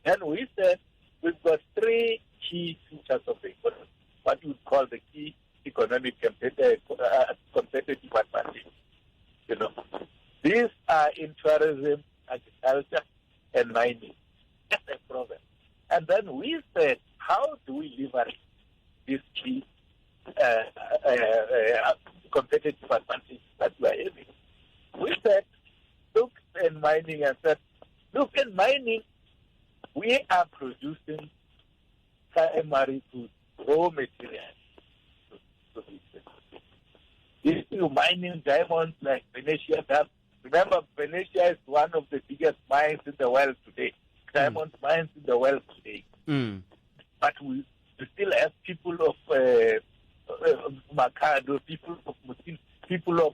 Then we said we've got three key features of the economy, what you would call the key economic competitive advantage. You know, these are in tourism, agriculture, and mining. That's a problem. And then we said, how do we leverage this key competitive advantage that we are having? We said, look in mining and said, look in mining, we are producing primary goods, raw materials. If you're mining diamonds like Venetia does, remember Venetia is one of the biggest mines in the world today, diamond mines in the world today. But we still have people of Makado, people of Mutin, people of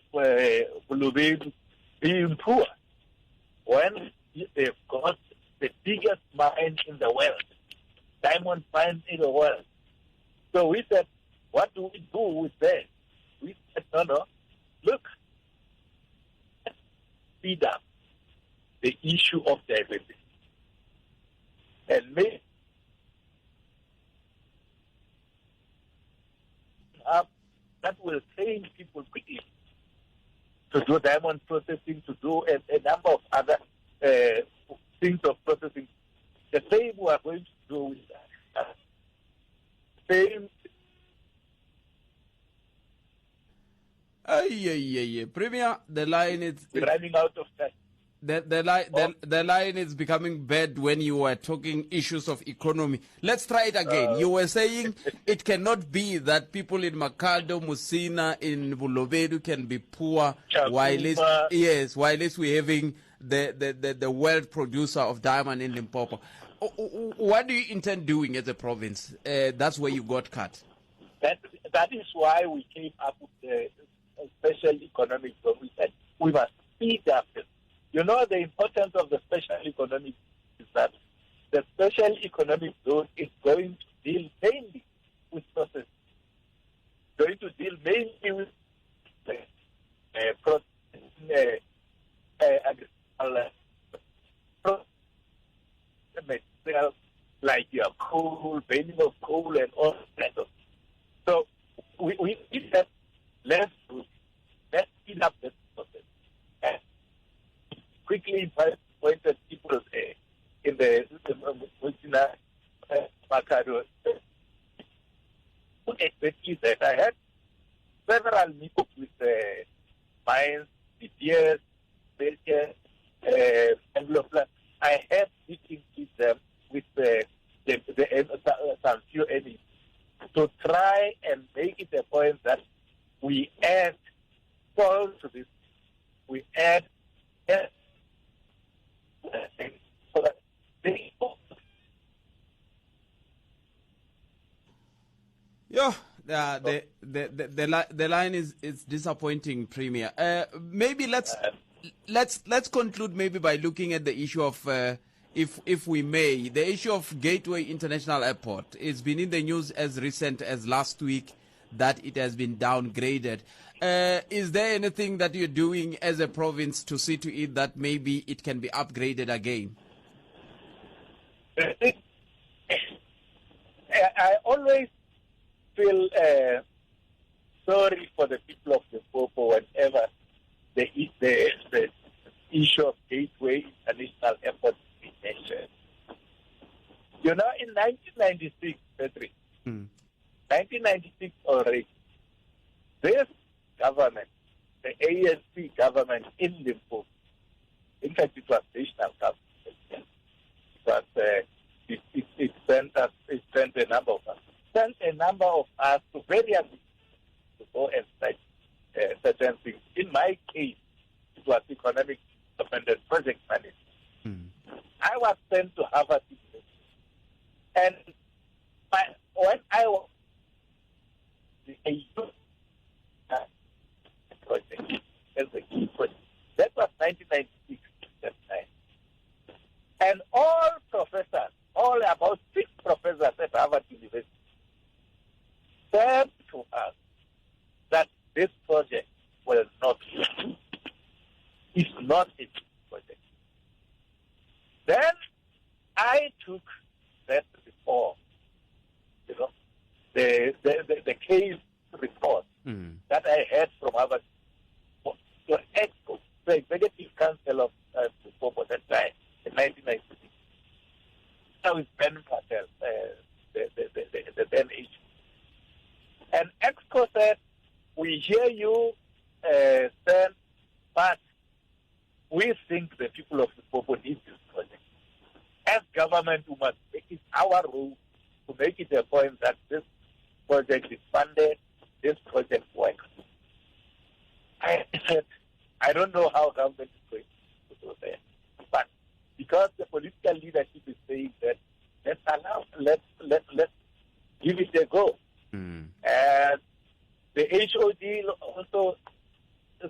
Vulavula being poor when they've got the biggest mine in the world, diamond mine in the world. So we said, what do we do with that? We said, no, look, let's speed up the issue of diversity and make up that will train people quickly to do diamond processing, to do a number of other things of processing. The same we are going to do with that. Same. Premier, the line is running out of time. The line is becoming bad when you were talking issues of economy. Let's try it again. You were saying it cannot be that people in Makado, Musina, in Vulovelu can be poor while we're having the world producer of diamond in Limpopo. What do you intend doing as a province? That's where you got cut. That is why we came up with the special economic zone. We said we must speed up this. You know, the importance of the special economic is that the special economic zone is going to deal mainly with processing. Going to deal mainly with processing materials like your coal, burning of coal, and all that. So we said, let's speed up this process. And quickly pointed people in the Musina Makado. Exactly that. I had several meetings with mines, BTS, Mbhazima. I had meetings with them, with some few enemies, to try and make it a point that we add fall to this. We add so that they the line is disappointing, Premier. Maybe let's conclude maybe by looking at the issue of if we may, the issue of Gateway International Airport. It's been in the news as recent as last week that it has been downgraded. Is there anything that you're doing as a province to see to it that maybe it can be upgraded again? I always feel sorry for the people of Limpopo whenever the issue of Gateway International Airport is mentioned. You know, in 1996, Patrick, 1996 already, this government, the ANC government in Limpopo, in fact, it was national government, but it sent a number of us to various to go and study certain things. In my case, it was economic development and project management. I was sent to Harvard University, and when I was project as a key project, that was 1996 that time. And all professors, all about 6 professors at Harvard University, said to us that this project will not work. It's not a project. Then I took that report, the case report that I had from our the Executive Council of Limpopo that time in 1996. Now it's Ben Patel, the then age. And EXCO said, we hear you, sir, but we think the people of Limpopo need this project. As government, we must make it our role to make it a point that this project is funded, this project works. I said, I don't know how government is going to do that. But because the political leadership is saying that let's give it a go. And the HOD also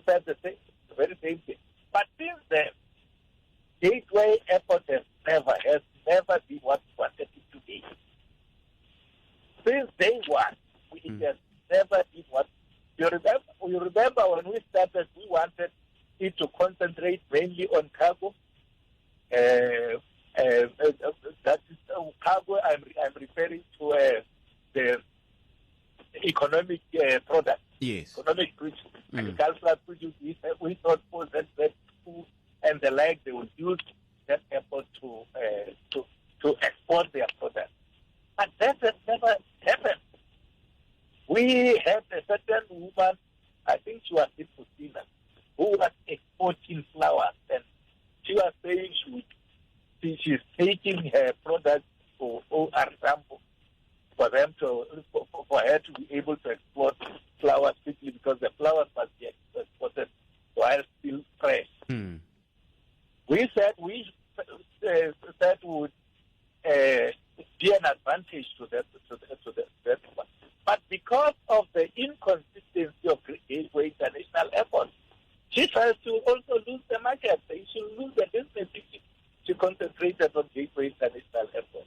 said the very same thing. But since then, Gateway Airport has never been what we wanted it to be. Since day one, it has never been what you remember when we started, we wanted it to concentrate mainly on cargo. That is cargo. I'm referring to the economic product. Yes. Economic produce, agricultural produce. We thought for that food and the like, they would use that airport to export their product. But that has never happened. We had a certain woman, I think she was in Musina, who was exporting flowers, and she was saying she's taking her products for example, for her to be able to export flowers quickly because the flowers must be exported while still fresh. We said we would be an advantage to that one. But because of the inconsistency of Gateway International Airport, she tries to also lose the market. She should lose the business if she concentrated on Gateway International Airport.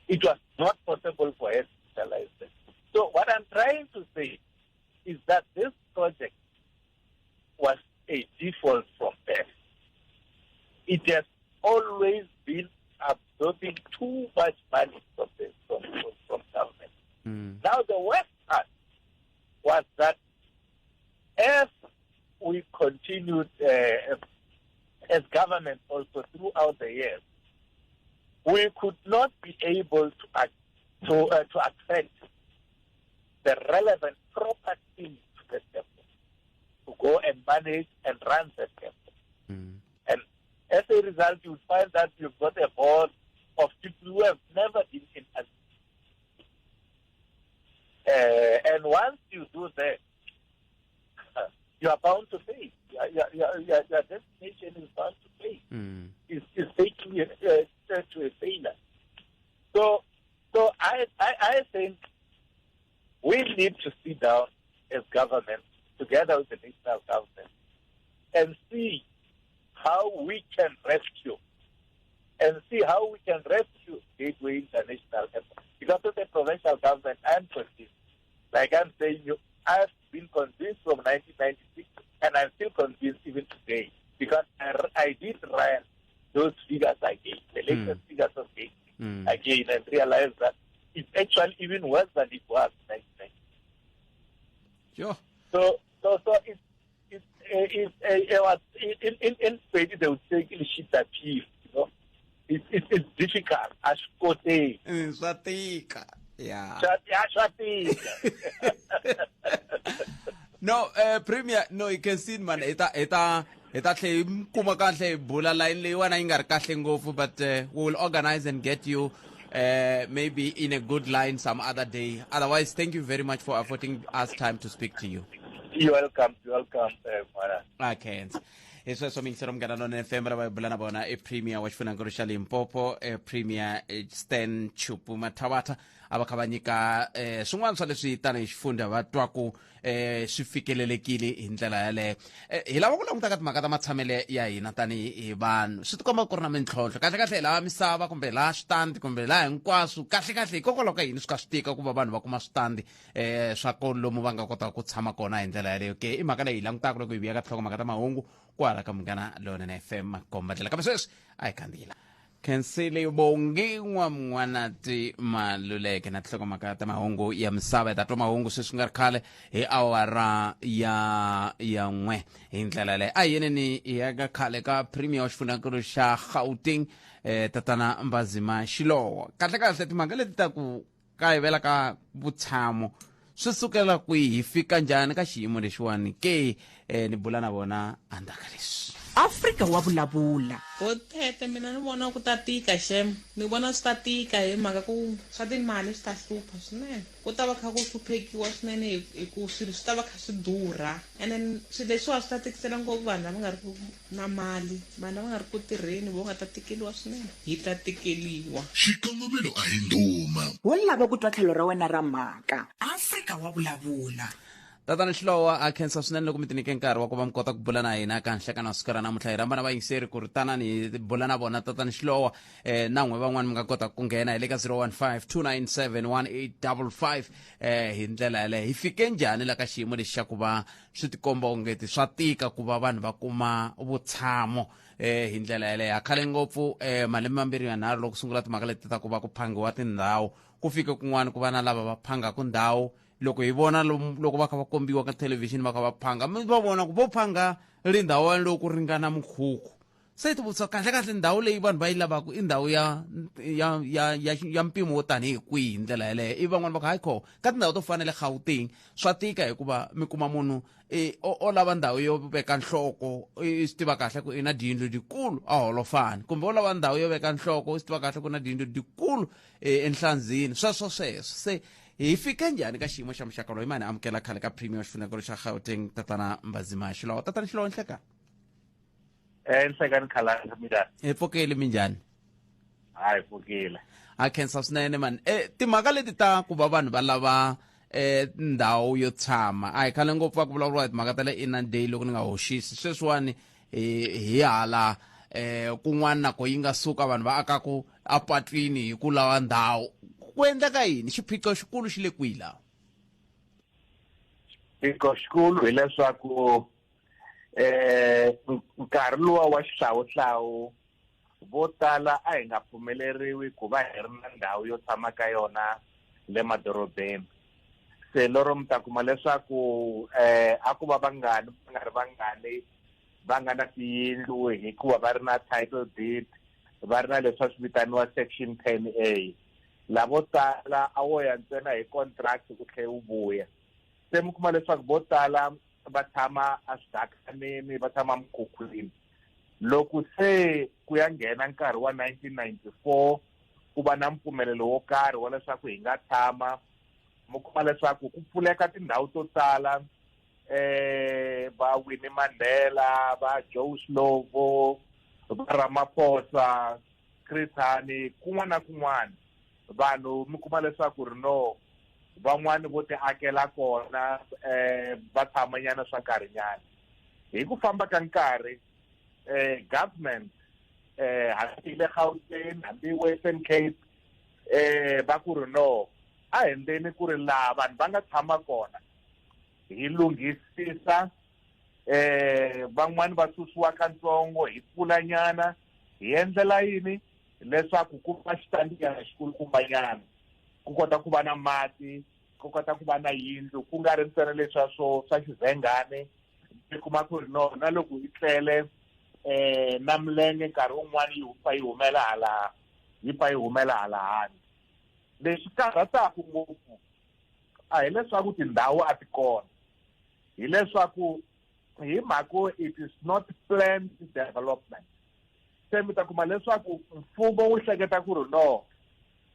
It was not possible for her to utilize that. So what I'm trying to say is that this project was a default from there. It has always been absorbing too much money from government. Now the worst part was that as we continued as government also throughout the years, we could not be able to attract the relevant proper teams to the temple to go and manage and run the temple. And as a result, you find that you've got a board of people who have never been in a and once you do that, you are bound to pay. Your destination is bound to pay. It's taking you to a failure. So I think we need to sit down as government together with the national government and see how we can rescue Gateway International Airport. Because of the provincial government, I'm convinced. Like I'm saying, I've been convinced from 1996, and I'm still convinced even today. Because I did run those figures again, the latest figures of Gateway again, and realized that it's actually even worse than it was in 1996. Sure. So in Spain they would say shit that chief, it's difficult. Ashkote. Swatika. Yeah. Swatika. No, Premier, no, you can see man, eta kuma kahle bula line le wana ingar kahle ngofu, but we'll organize and get you maybe in a good line some other day. Otherwise, thank you very much for affording us time to speak to you. You're welcome, Mara. Okay. Eso somingisa mngana no FM ra ba bulana bona Premier wa Xifuna Ngorusha Limpopo Premier Stan Chupu Mathabatah abakhabanyika swin'wana swa leswi tani xifunda va twaku swi fikelelekile hi ndlela yale hi lava ku languta ka timhaka ta matshamele ya hina tani hi vanhu swi tikomba ku ri na mintlhontlho kahle la misava kumbe la switandi kumbe la hinkwaswo kahle hikokwalaho ka yini swi ka swi tika ku va vanhu va kuma switandi swa kolomu va nga kota ku tshama kona hi ndlela yaleyo ke i mhaka leyi hi langutaka loko hi vuya ka tlhoko mhaka ta mahungu kwala ka Munghana Lonene FM komba ndlela kambe sweswi a hi kandziyela Khensile bongiwa mwanati Maluleke na tlhoko makata mahungu ya misava ta mahungu sweswi nga khale hi awara ya n'we hi ndlela leyi a yeneni ya ka khale ka premier wa xifunakulu xa Gauteng tatana Mbhazima Shilowa kahle timhaka leti ta ku kayivela ka vutshamo swi sukela kwihi fika njhani ka xiyimo lexiwani ke ni bula na vona andaka leswi Afrika wa vulavula. Tete mina ni vona ku ta tika shem ni vona swi ta tika hi mhaka ku swa timali swi ta hlupha swinene ku ta va kha ku hluphekiwa swinene hi ku swilo swi ta va kha swi durha and then swilo leswiwa swi ta tikisela ngopfu vanhu lava nga ri ku na mali vanhu lava nga ri ku tirheni vo nga ta tikeliwa swinene hi ta tikeliwa xikongomelo a hi nduma Wo lava ku twa tlhelo ra wena ra mhaka. Afrika wa vulavula. tatana Shilowa a khensa swinene loko mi tinike nkarhi wa ku va mi kota ku bula na hina ka nhlekana wa siku ra namuntlha hi ramba na vayingiseri ku ri tanani hi bula na vona tatana Shilowa na n'we van'wani mi nga kota ku nghena hi le ka 015-297-1855 hi ndlela yaleyo hi fike njhani la ka xiyimo lexi xa ku va swi tikomba ongeti swa tika ku va vanhu va kuma vutshamo hi ndlela yaleyo khale ngopfu malembe mambirhi yanharhu loko sungula timhaka leti ta ku va ku phangiwa tindhawu ku fike kun'wana ku va na lava va phangaka ndhawu loko hi vona loko va kha va kombiwa ka television va kha va phanga mi va vona ku vo phanga ri ndhawani loko ringana mukhukhu se tivutisa kahle ndhawu leyi vanhu va yi lavaka i ndhawu ya mpimo wo tanihi kwihi hi ndlela yaleyo i van'wani va kha hayikho ka tindhawu to fanele Gauteng swa tika hikuva mi kuma munhu o lava ndhawu yo veka nhloko i swi tiva kahle ku i na diyindlu dikulu a holofani kumbe o lava ndhawu yo veka nhloko i swi tiva kahle ku na diyindlu dikulu enhlanzini sweswo se hi fike njhani ka xiyimo xa muxaka loyi mani amukela khale ka premier wa xifunekelo xa Gauteng tatana Mbhazima Shilowa tatana Shilowa nhleka enhlekani khalanga minjhani hi pfukile minjhani hayi pfukile a khensa swinene mani timhaka leti ta ku va vanhu va lava ndhawu yo tshama a hi khale ngopfu va ku vulavuriwa hi timhaka ta le Inland Day loko ni nga hoxisi sweswiwani hi hala kun'wana nako yi nga suka vanhu va akaku apatwini hi ku lava ndhawu ku endleka yini xiphiqo xikulu xi le kwihi laha xiphiqo xikulu hileswaku nkarhi luwa wa xihlawuhlawu vo tala a hi nga pfumeleriwi ku va hi ri na ndhawu yo tshama ka yona le madorobeni se loro mi ta kuma leswaku a ku va vangani va nga ri vangani va nga na tiyindlu hikuva va ri na title deed va ri na leswi swi vitaniwa section 10A lavo tala a wo ya ntsena hi contract ku tlhe u vuya se mi kuma leswaku vo tala va tshama a swidakanini va tshama mukhukhwini loko se ku ya nghena nkarhi wa 1994 ku va na mpfumelelo wo karhi wa leswaku hi nga tshama mi kuma leswaku ku pfuleka tindhawu to tala va Winnie Mandela va Joe Slovo va Ramaphosa Chris Hani kun'wana na kun'wana vanhu mi kuma leswaku ri no van'wani vo ti akela kona va tshamanyana swa nkarhinyana hi ku famba ka nkarhi government hambi le Gauteng hambi Western Cape va ku ri no a endleni ku ri laha vanhu va nga tshama kona hi lunghisisa van'wani va susiwa kantsongo hi pfulanyana hi endlela yini leswaku ku va xitandiyana xikulukumbanyana ku kota ku va na mati ku kota ku va na yindlu ku nga ri ntsena leswa swa xizengane mi kuma ku ri no na loko yi tlele na milenge nkarhi wun'wani yi pfa yi humela hala handle lexi karhataku ngopfu a hi leswaku tindhawu a ti kona hileswaku hi mhaka it is not planned development se mi ta kuma leswaku mfumo wu hleketa ku ri no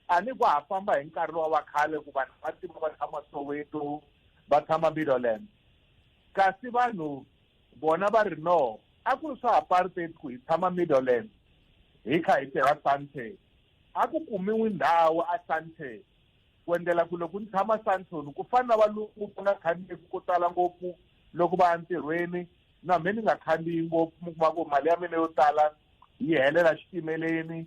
a ni ku ha famba hi nkarhi lowa wa khale ku vanhu va tima va tshama Soweto va tshama Middleland kasi vanhu vona va ri no a ku ri swa apartheid ku hi tshama Middleland hi kha hi tirha Sandton a ku kumiwi ndhawu a Sandton ku endlela ku loko ni tshama Sandton ku fana na valungu va nga khandziyi ko tala ngopfu loko va ya ntirhweni na mina ni nga khandziyi ngopfu mi kuma ku mali ya mina yo tala yi helela xitimeleni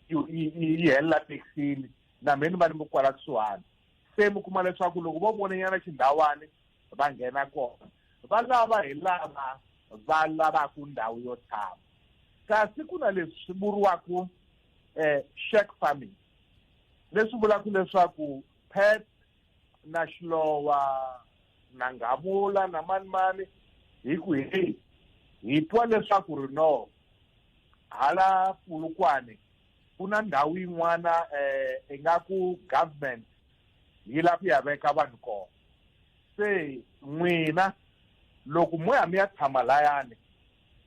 yi helela taxini na mina va ni mi kwala kusuhani se mi kuma leswaku loko vo vonanyana xindhawani va nghena kona va lava hi lava va lavaka ndhawu yo tshama kasi ku na leswi swi vuriwaku shack farming. Leswi vulaka leswaku Pet na Shilowa na Ngavula na Manimani hi twa leswaku ri no hala Polokwane kuna ndhawu yin'wana ingaku government yi lava ku ya veka vanhu kona. Se n'wina loko mo ya mi ya tshama layani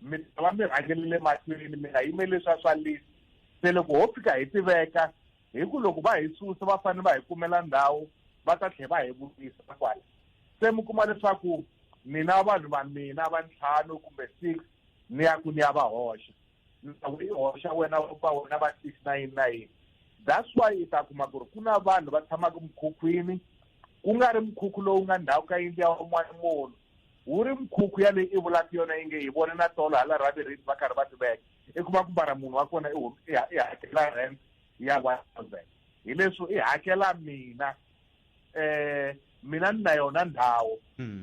mi va mi rhangelile mahlweni mi nga yimeli swa list. Se loko ho fika hi tiveka hi ku loko va hi susa va fanele va hi kumela ndhawu va ta tlhela va hi vutisa kwala. Se mi kuma leswaku mina vanhu va mina va 5 kumbe 6 ni ya ku ni ya va hoxa. Ndhawu yi hoxa wena va 699. That's why ita kuma ku ri ku na vanhu va tshamaka mukhukhwini ku nga ri mukhukhu lowu nga ndhawu ka yindlu ya un'wana munhu. Wu ri mukhukhu ya leyi i vulaka yona yi nge hi vone na tolo hala Ravirini va karhi va tiveka. I kuma ku bara munhu wa kona i hakela rent ya 1000. Hi leswi i hakela mina mina ni na yona ndhawu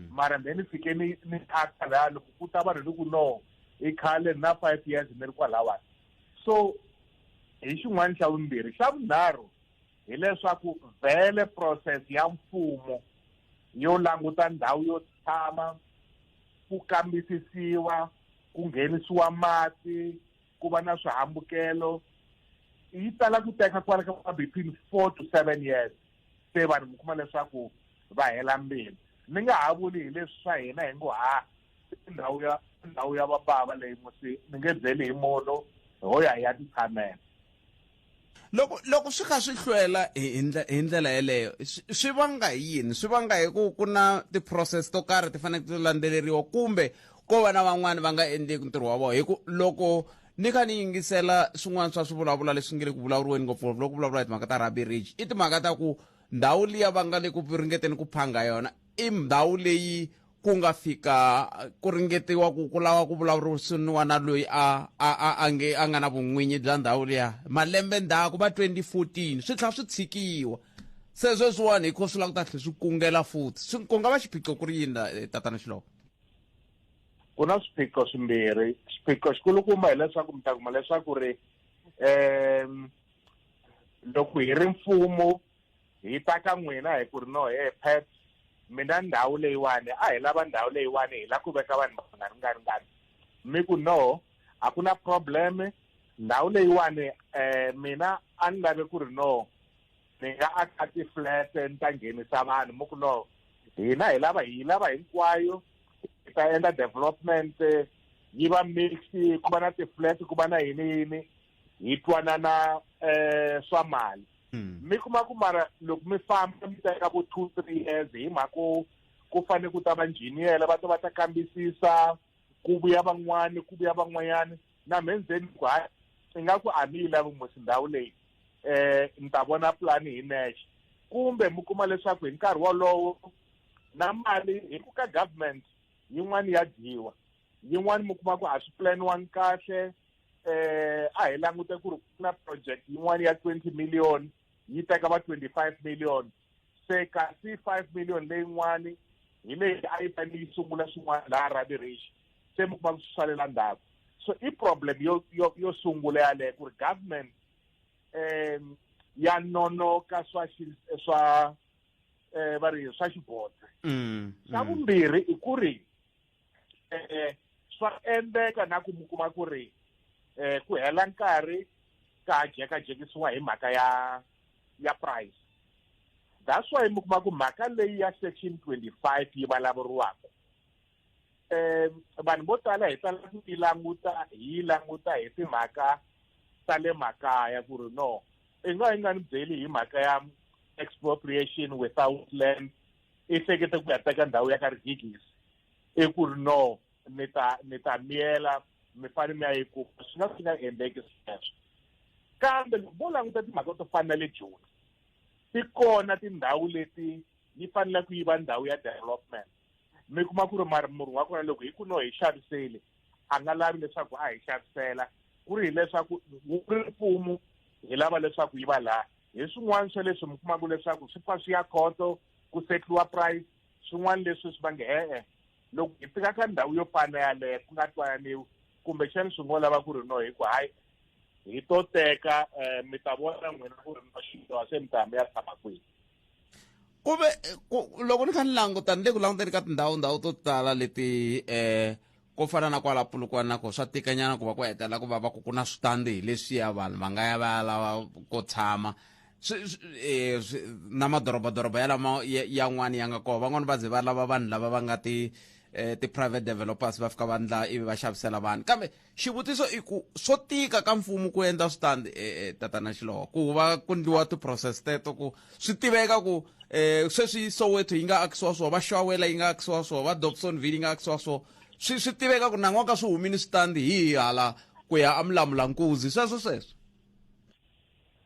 mara then fike ni taxa laha loko ku ta vanhu ni ku no i khale na 5 years ni ri kwalawa. So hi xin'wana xa vumbirhi. Xa vunharhu hileswaku vele process ya mfumo yo languta ndhawu yo tshama ku kambisisiwa ku nghenisiwa mati ku va na swihambukelo yi tala ku teka kwala ka between 4 to 7 years. Se vanhu mi kuma leswaku va hela mbilu. Ni nga ha vuli hi leswi swa hina hi ngo ndhawu ya vabava leyi musi ni nge byeli hi munhu ho ya ti tshamela. Loko swi kha swi hlwela hi ndlela yeleyo swi vanga hi yini? Swi vanga hi ku na ti-process to karhi ti fanele ti landzeleriwa kumbe ko va na van'wani va nga endleki ntirho wa vona? Hi ku loko ni kha ni yingisela swin'wana swa swivulavula leswi nge le ku vulavuriweni ngopfu loko vulavula hi timhaka ta Rabi Ridge i timhaka ta ku ndhawu liya va nga le ku ringeteni ku phanga yona i ndhawu leyi ku nga fika ku ringetiwa ku lava ku vulavurisiwa na loyi a nga na vun'winyi bya ndhawu liya malembe ndzhaku va 2014 swi tlhela swi tshikiwa. Se sweswiwani hi ko swi lava ku ta tlhela swi kungela futhi ku nga va xiphiqo ku ri yini tatana Shilowa? Ku na swiphiqo swimbirhi. Xiphiqo xikulukumba hileswaku mi ta kuma leswaku ri loko hi ri mfumo hi ta ka n'wina hi ku ri no Pet mina ndhawu leyiwani a hi lava ndhawu leyiwani hi lava ku veka vanhu va nga ringani. Mi ku no a ku na problem ndhawu leyiwani mina a ni lave ku ri no ni nga aka ti-flat ni ta nghenisa vanhu. Mi ku no hina hi lava hinkwayo hi ta endla development yi va mixed ku va na ti-flat ku va na yini hi twanana swa mali. Mi kuma ku mara loko mi famba mi teka vo 2-3 years hi mhaka ku fanele ku ta va injiniyela va ta kambisisa ku vuya van'wanyani na mendzeni ku hayi i nga ku a ni yi lavi musi ndhawu leyi ni ta vona plan hi nexe. Kumbe mi kuma leswaku hi nkarhi wolowo na mali hi ku ka government yin'wani ya dyiwa yin'wani mi kuma ku a swi planiwanga kahle. A hi langute ku ri ku na project yin'wani ya 20 million yi teka va 25 million. Se kasi 5 million leyin'wani hi leyi a yi fanele yi sungula swin'wana laha Rabi Ridge. Se mi kuma swi salela ndzhaku. So i problem yo sungula yaleyo ku ri government ya nonoka swa xibodza. Xa vumbirhi i ku ri swa endleka na ku mi kuma ku ri ku hela nkarhi ka jekajekisiwa hi mhaka ya price. That's why mi kuma ku mhaka leyi ya section 25 yi vulavuriwaka vanhu vo tala hi tala ku yi languta hi timhaka ta le makaya ku ri no i nga ni byeli hi mhaka ya expropriation without land i hlekete ku ya teka ndhawu ya ka rigigisi i ku ri no ni ta miyela mi fanele mi ya yi kuma swi nga endleki sweswo. Kambe loko vo languta timhaka to fana na le Joni ti kona tindhawu leti yi fanele ku yi va ndhawu ya development. Mi kuma ku ri murhi wa kona loko hi ku no hi xaviseli a nga lavi leswaku a hi xavisela ku ri hileswaku wu ri mfumo hi lava leswaku yi va laha. Hi swin'wana swa leswi mi kumaka leswaku swi pfa swi ya khoto ku setliwa price swin'wana leswi swi va nge loko hi fika ka ndhawu yo fana yaleyo ku nga twananiwi kumbexani swi ngo lava ku ri no hi ku hayi hi to teka mi ta vona n'wina ku ri Shilowa se mi ta mi ya tshama kwihi. Kuve loko ni kha ni languta ni le ku languteni ka tindhawu to tala leti ko fana na kwala Polokwane nako swa tikanyana ku va ku hetelela ku va ku na switandi hi leswiya vanhu va nga ya va ya lava ko tshama na madorobadoroba ya lama yan'wani ya nga koho van'wani va ze va lava vanhu lava va nga ti-private developers va fika va ndla ivi va xavisela vanhu kambe xivutiso i ku swo tika ka mfumo ku endla switandi tatana Shilowa ku va ku ndliwa ti-process teto ku swi tiveka ku sweswi Soweto yi nga akisiwa swona va Xawela yi nga akisiwa swona va Dobsonville yi nga akisiwa swona swi tiveka ku nan'waka swi humini switandi hi hala ku ya amulamulankuzi sweswo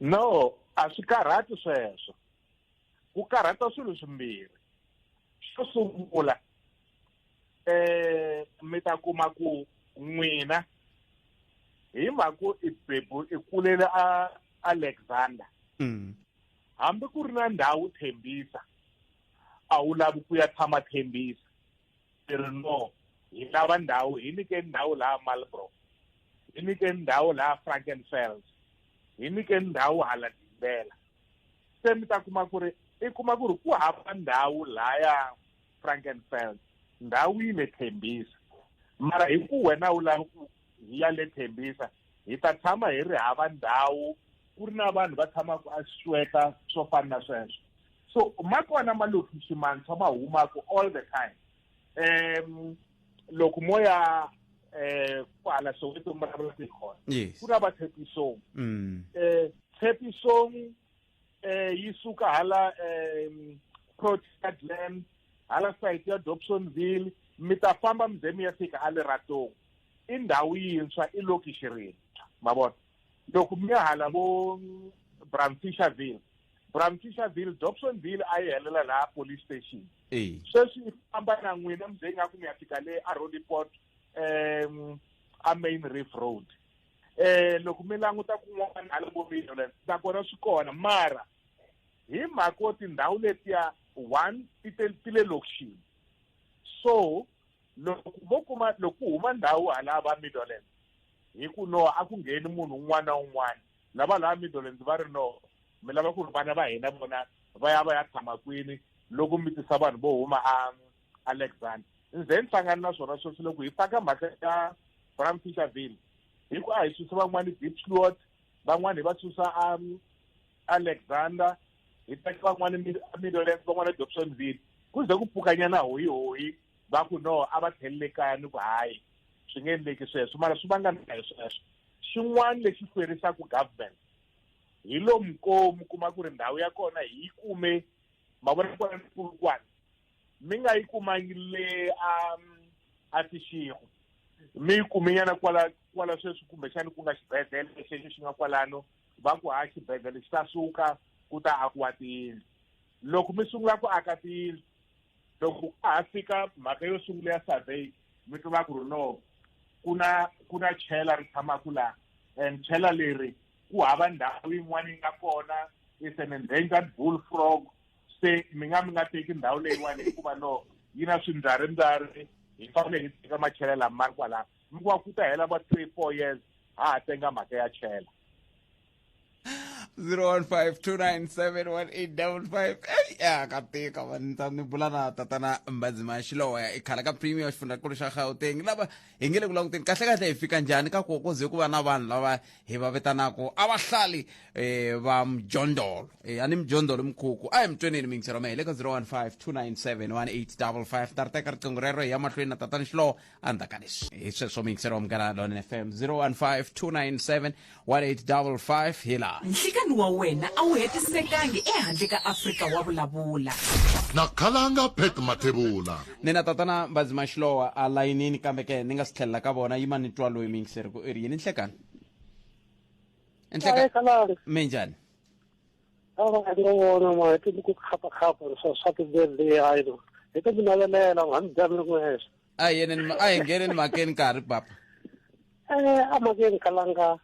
no a swi karhati sweswo ku karhata swilo swimbirhi xo sungula mi ta kuma ku n'wina hi mhaka i kulele a Alexander hambi ku ri na ndhawu Thembisa a wu lavi ku ya tshama Thembisa ri no hi lava ndhawu hi nyikeni ndhawu laha Marlborough hi nyikeni ndhawu laha Frankenfeld hi nyikeni ndhawu hala Dimbela se mi ta kuma ku ri ku hava ndhawu laya Frankenfeld ndhawu yi le Thembisa mara hi ku wena u lava ku hi ya le Thembisa hi ta tshama hi ri hava ndhawu ku ri na vanhu va tshamaka a sweka swo fana na sweswo so ma kona malokixi ximantshwa ma humaka all the time loko mo ya kwala Soweto mi vulavula tikhona ku na va Tshepisong Tshepisong yi suka hala Protea Glen hala site ya Dobsonville mi ta famba mi ze mi ya fika hala Ratong i ndhawu yintshwa i lokixi rini ma vona loko mi ya hala vo Bramfisherville Dobsonville a yi helela laha police station sweswi i famba na n'wina mi ze ngaku mi ya fika le a Roodepoort a Main Reef Road loko mi languta kun'wana hala vo Midlands nakona swi kona mara hi mhaka tindhawu letiya one ti le lokixini so loko huma ndhawu hala va Midlands hi ku no a ku ngheni munhu un'wana na un'wana lava laha Midlands va ri no mi lava ku ri vana va hina vona va ya tshama kwini loko mi tisa vanhu vo huma a Alexander nze ni hlangana na swona sweswi loko hi faka mhaka ya Bramfisherville hi ku a hi susa van'wani Diepsloot van'wani hi va susa Alexander hi teka van'wani Midlands van'wani Dobsonville ku ze ku pfukanyana hoyi va ku no a va thelele kaya ni ku hayi swi nge endleki sweswo mara swi vanga na hi sweswo xin'wana lexi hlwerisaka government hi lomu ko mi kuma ku ri ndhawu ya kona hi yi kume mavona kona Polokwane mi nga yi kumangi le a Tshixo mi yi kumenyana kwala sweswi kumbexani ku nga xibedhlele lexi xi nga kwalano va ku ha xibedhlele xi ta suka ku ta akiwa tiyindlu loko mi sungula ku aka tiyindlu loko a ha fika mhaka yo sungula ya survey mi tiva ku ri no ku na chela ri tshamaku laha and chela leri ku hava ndhawu yin'wana yi nga kona is an endangered bullfrog se mi nga teki ndhawu leyiwani hikuva no yi na swimbyarimbyari hi fanele hi teka machela lama ma ri kwalaho mi kuva ku ta hela va 3-4 years ha tenga mhaka ya chela 015297185 ya ka tika vanita ni bula na tatana Mbhazima Shilowa i khala ka premier xifundzankulu xa Gauteng lava hi nge le ku languteni kahle hi fika njhani ka ku ze ku va na vanhu lava hi va vitanaka a vahlali va mjondolo ani mjondolo mukhuku a hi mtweneni mingisero ma hi le ka 015297185 tarteka riqingho rero hi ya mahlweni na tatana Shilowa andzaka leswi hi sweswo mingisero mugana Lon FM 015297185 hi laha nhlekani wa wena a wu hetisekangi ehandle ka Afrika wa vulavula na khalanga Pet Mathebula nina tatana Mbhazima Shilowa a layinini kambe ke ni nga si tlhelela ka vona yima ni twa loyi mingiseri ku i ri yini nhlekani minjhani vona ma ti ku khapa swa ti-birthday ayido hi ta minavelela a ni byali ku heswo a hi ngheneni makeni nkarhi papa a makeni kalanga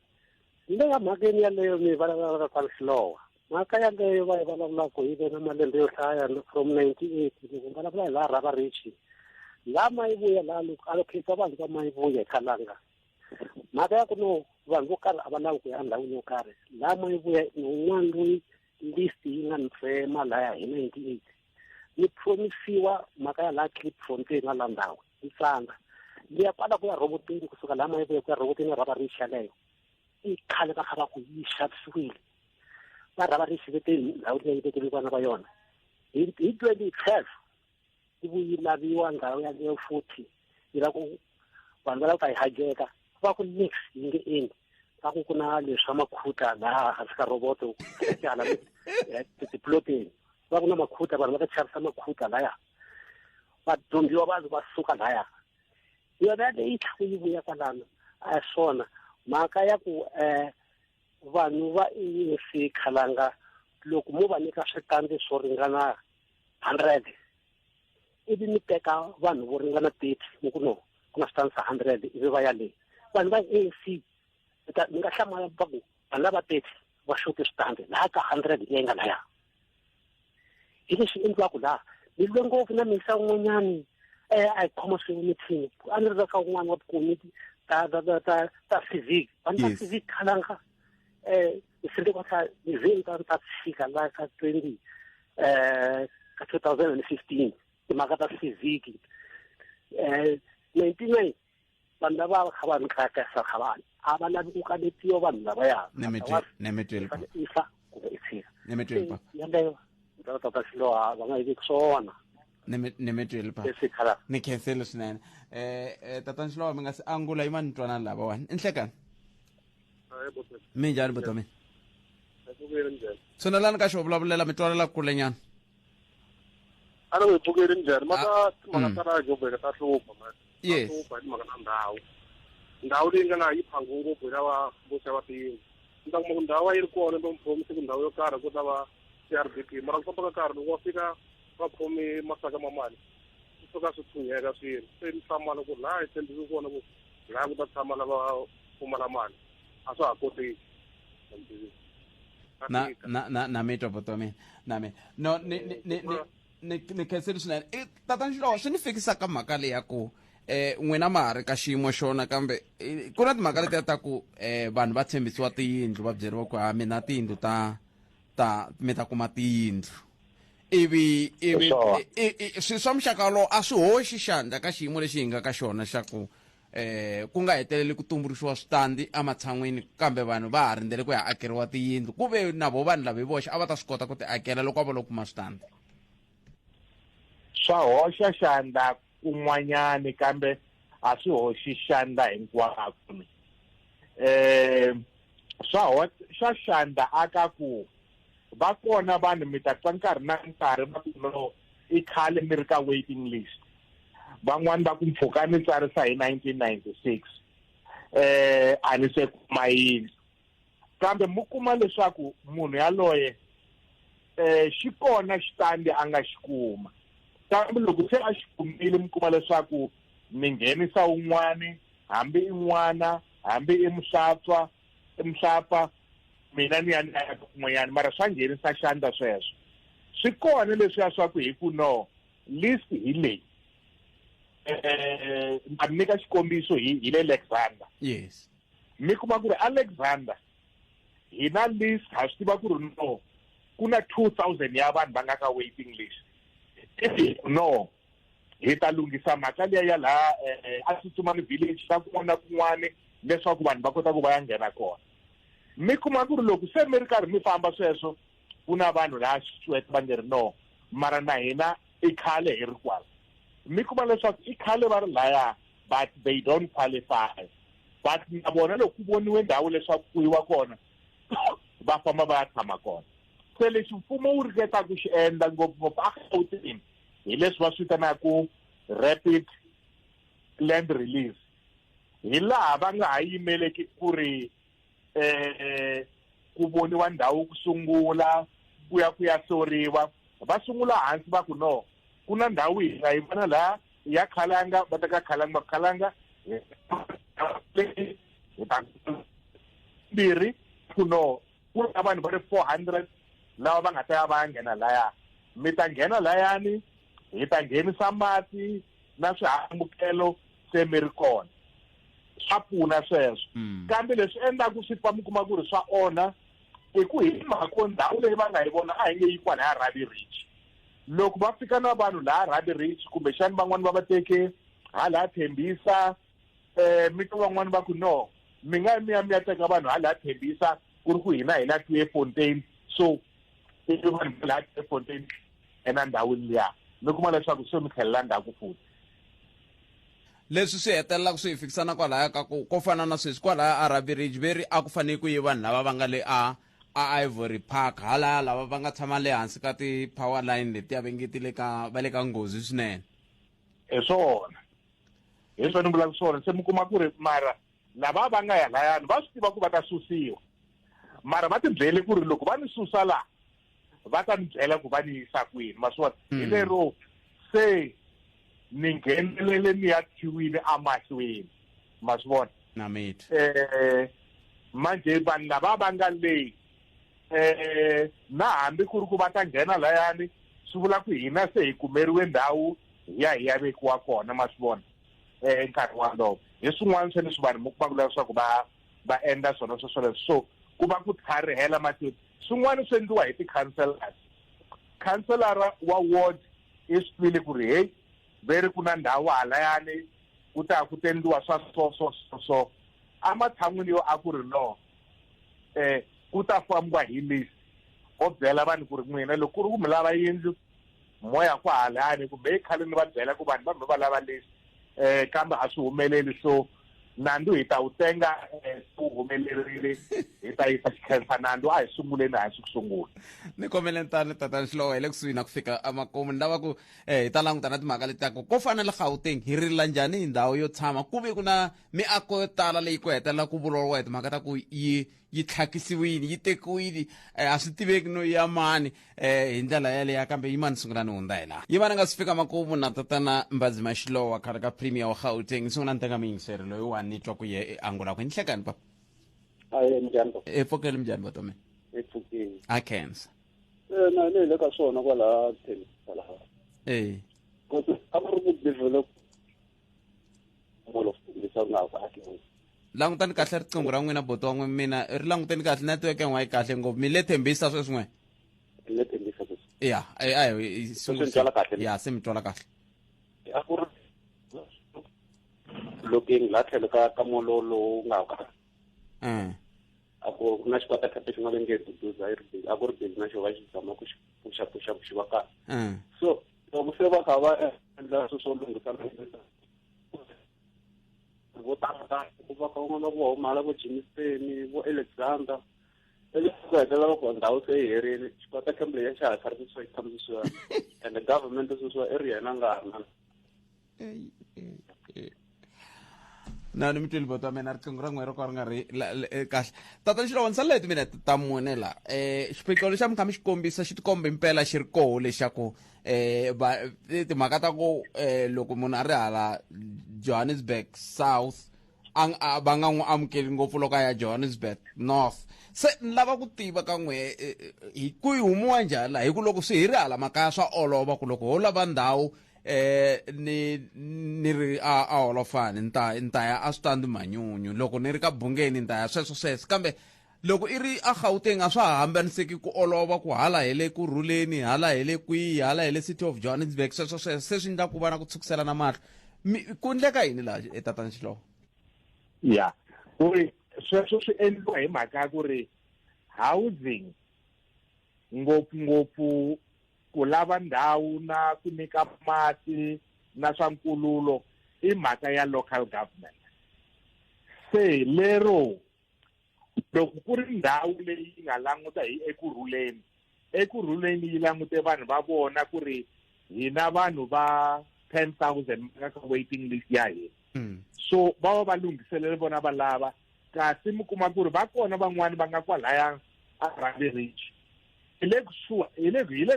le ka makeni yaleyo mi vulavulaka ka Shilowa mhaka yaleyo va yi vulavulaka yi ve na malembe yo hlaya from 98 loko vulavula hi laha Rava Rich laha ma yi vuya laha loko allocate vanhu va ma yi vuya hi kalanga mhaka ya ku no vanhu vo karhi a va lavi ku ya ndhawini yo karhi laha mo yi vuya n'wun'wana loyi list yi nga ni tsema lahaya hi 98 ni promisiwa mhaka ya laha Klipfontein nga landhawu yi tsanga liya kwala ku ya Robotini kusuka laha mo yi vuya ku ya Robotini rhaba rixa leyo i khale va kha va ku yi xavisiwile va rhaba rixa vete ndhawu leyi vekeli vana va yona hi 2012 yi vuyi laviwa ndhawu yaleyo futhi yi la ku vanhu va lava ku ta yi hajeka va ku nix yi nge endli va ku ku na leswa makhuta laha hansi ka roboto hala tiplotini va ku na makhuta vanhu va ta chavisa makhuta laya vadyondziwa vanhu va suka laya yona leyi tlhaku yi vuya kwalano a hi swona mhaka ya ku vanhu va ANC khalanga loko mo va nyika switandi swo ringana 100 ivi mi teka vanhu vo ringana 30 mi ku no ku na switandi swa 100 ivi va ya le vanhu va ANC mi nga hlamala va ku vanhu lava 30 va xote switandi laha ka 100 leyi nga laya hi leswi endliwaka laha ni lwe ngopfu na misa un'wanyani a hi khoma swivumithini a ni ri ka un'wana wa tikomiti ta civic vanhu va civic khalanga isindikwa sa event ta fika la ka 2015 timhaka ta civic 99 vanhu lava kha va mikakasa kha vanhu a va lavi ku kanetiwa vanhu lavaya isa kumbe itshika yaleyo Mathabatah Shilowa va nga yi veki swona nemetwelpa ni khenselo swinene tatana Shilowa mi nga si angula yima ni twanana lavawani i nhlekani mi njhani buti wa mina tshunelani ka xo vulavulela mi twalela kulenyana a ni pfukeli njhani maka ta radio beka ta hlupha man yes hlupha hi mhaka na ndhawu leyi nga na yi phangu ngopfu hi lava vo xava tiyindlu ni ta kuma ku ndhawu yi ri kona ni muphomise ku ndhawu yo karhi ku ta va CRDP mara ku famba ka karhi loko wa fika va khomi masaka ma mali swi suka swi tshunxeka swilo se ni hlamala ku laha hi tshembisi kona ku laha ku ta tshama lava pfumala mali a swa ha koteki na mi twa buti wa mina na mina no ni khenseli swinene tatana Shilowa swi ni fikisa ka mhaka leyi ya ku n'wina ma ha ri ka xiyimo xona kambe ku na timhaka letiya ta ku vanhu va tshembisiwa tiyindlu va byeriwa ku ha mina tiyindlu mi ta kuma tiyindlu ivi swi swa muxaka lowu a swi hoxi xandla ka xiyimo lexi hi nga ka xona xa ku ku nga heteleli ku tumbuluxiwa switandi ematshan'wini kambe vanhu va ha rindzele ku ya akeriwa tiyindlu ku ve na vo vanhu lava hi voxe a va ta swi kota ku ti akela loko a va lo kuma switandi swa hoxa xandla kun'wanyani kambe a swi hoxi xandla hinkwako swa xandla aka ku va kona vanhu mi ta twa nkarhi na nkarhi va ku no i khale mi ri ka waiting list van'wani va ku mpfhuka ni tsarisa hi 1996 a ni se kuma yindlu kambe mu kuma leswaku munhu yaloye xi kona xitandi a nga xi kuma kambe loko se a xi kumile mi kuma leswaku mi nghenisa un'wani hambi i n'wana hambi i muhlapfa mina ni ya ni ya kun'wanyana mara swa nghenisa xandla sweswo swi kona leswiya swa ku hi ku no list hi leyi a ni nyika xikombiso hi le Alexander yes mi kuma ku ri Alexander hi na list ha swi tiva ku ri no ku na 2000 ya vanhu va nga ka waiting list no hi ta lunghisa mhaka liya ya laha a Tsutsumani village na kun'wana na kun'wana leswaku vanhu va kota ku va ya nghena kona mi kuma ku ri loko se mi ri karhi mi famba sweswo ku na vanhu laha Xiswete va nge ri no mara na hina i khale hi ri kwala mi kuma leswaku i khale va ri laya but they don't qualify but na vona loko ku voniwe ndhawu leswaku ku yiwa kona va famba va ya tshama kona se lexi mfumo wu ringeta ku xi endla ngopfungopfu a Gauteng hi leswi va swi vitanaku rapid land release hi laha va nga ha yimeleki ku ri ku voniwa ndhawu ku sungula ku ya soriwa va sungula hansi va ku no ku na ndhawu hi nga yi vona laha ya khalanga va teka khalanga mbirhi ku no ku na vanhu va ri 400 lava va nga ta ya va ya nghena laya mi ta nghena layani hi ta nghenisa mati na swihambukelo se mi ri kona swa pfuna sweswo kambe leswi endlaku swi fa mi kuma ku ri swa onha i ku hi mhaka ndhawu leyi va nga yi vona a hi nge yi kwalaya Rabi Ridge loko va fika na vanhu laha Rabi Ridge kumbexani van'wani va va teke hala Thembisa mi to van'wani va ku no mi nga mi ya teka vanhu hala Thembisa ku ri ku hina hi la Fontaine so i vanhu la Fontaine ena ndhawini liya mi kuma leswaku swi mi tlhelela ndzhaku futhi leswi swi hetelelaka swi hi fikisana kwalaya ka ko fana na sweswi kwalaya a Rabi Ridge veri a ku fanele ku yi vanhu lava va nga le a Ivory Park hala lava va nga tshama le hansi ka ti-power line letiya vengeti va le ka nghozi swinene hi swona ni vulaka swona se mi kuma ku ri mara lava va nga ya layani va swi tiva ku va ta susiwa mara va tibyele ku ri loko va ni susa laha va ta ni byela ku va ni yisa kwini ma swi vona hi lero se ni nghenelele ni ya khiwile amahlweni ma swi vona na mate manje vanhu lava va nga leyi na hambi ku ri ku va ta nghena layani swi vula ku hina se hi kumeriwe ndhawu hi ya vekiwa kona ma swi vona nkarhi walowo hi swin'wana swa leswi vanhu mi kuma ku leswaku va endla swona swoleswo so ku va ku tlharihela matiko swin'wana swi endliwa hi ti-councillors councillara wa ward i swi twile ku ri heyi veri ku na ndhawu halayani ku ta ku tendiwa swa so ematshan'wini yo a ku ri no ku ta fambiwa hi list o byela vanhu ku ri n'wina loko ku ri ku mi lava yindlu moya ku halayani kumbe hi khale ni va byela ku vanhu va mi va lava list kambe a swi humeleli so nandzu hi ta wu tenga ku humelerile hi ta yisa xikhensa nandzu a hi sunguleni hansi ku sungula ni komeleni tani tatana Shilowa hi le kusuhi na ku fika emakumu ni lava ku hi ta languta na timhaka letiyako ko fana le Gauteng hi rila njhani hi ndhawu yo tshama ku ve ku na miako yo tala leyi ku hetelela ku vulavuriwa hi timhaka ta ku yi tlhakisiwile yi tekiwile a swi tiveki no ya mani hi ndlela yaleya kambe yi mani sungula ni hundza hi laha yi va ni nga si fika makumu na tatana Mbhazima Shilowa khale ka premier wa Gauteng ni sungula ni teka miyingiseri loyi wa ni twa ku ye angulako ni hlekani papa njhani epfukeli minjhani vatomeni epfukeni a cancer na ni le ka swona kwala Thembisa laha because a ku ri ku develop molo lesa nga ku akhiwa langutani kahle riqingho ra n'wina boto wa n'we mina ri languteni kahle network n'wa yi kahle ngopfu mi le Thembisa sweswi n'we le Thembisa sweswi ya ya se mi twala kahle a ku ri looking la tlhelo ka molo lowu nga ka a ku na xikota khape xi nga le ngeti duza a ku ri bezi na xo va xi zama ku puxa xi va ka so loko se va kha va endla swo swo lunghisa vo tala ku va ka n'wana vo humala vo Jimiseni vo Alexander ku hetelela loko ndhawu se yi herile xikota khambe leyi xa ha tsarisiwa yi tshamisiwa and the government sweswiwa area yena nga ha ri na ni mi tweli boto wa mina riqingho ra n'we ro ka ri nga ri kahle tatana Shilowa ni salele timinete ta mune la xiphiqo lexa mi kha mi xi kombisa xi tikomba impela xi ri koho lexaku timhaka ta ku loko munhu a ri hala Johannesburg South va nga n'wi amukeli ngopfu loko a ya Johannesburg North se ni lava ku tiva ka n'we hi ku yi humiwa njhani laha hi ku loko swi hi ri hala makaya swa olova ku loko ho lava ndhawu ni ri a holofani ni ta ya a switandi manyunyu loko ni ri ka Bungeni ni ta ya sweswo kambe loko i ri a Gauteng a swa ha hambaniseki ku olova ku hala hele ku rhuleni hala hele kwihi hala hele City of Johannesburg sweswo se swi endla ku va na ku tshukisela na mahlo ku endleka yini laha tatana Shilowa ya ku ri sweswo swi endliwa hi mhaka ya ku ri housing ngopfungopfu ku lava ndhawu na ku nyika mati na swa nkululo i mhaka ya local government se lero loko ku ri ndhawu leyi yi nga languta hi ekurhuleni yi langute vanhu va vona ku ri hina vanhu va 10,000 ka waiting list ya hina so va va lunghiselele vona va lava kasi mi kuma ku ri va kona van'wani va nga kwalaya a Rabi Ridge hi le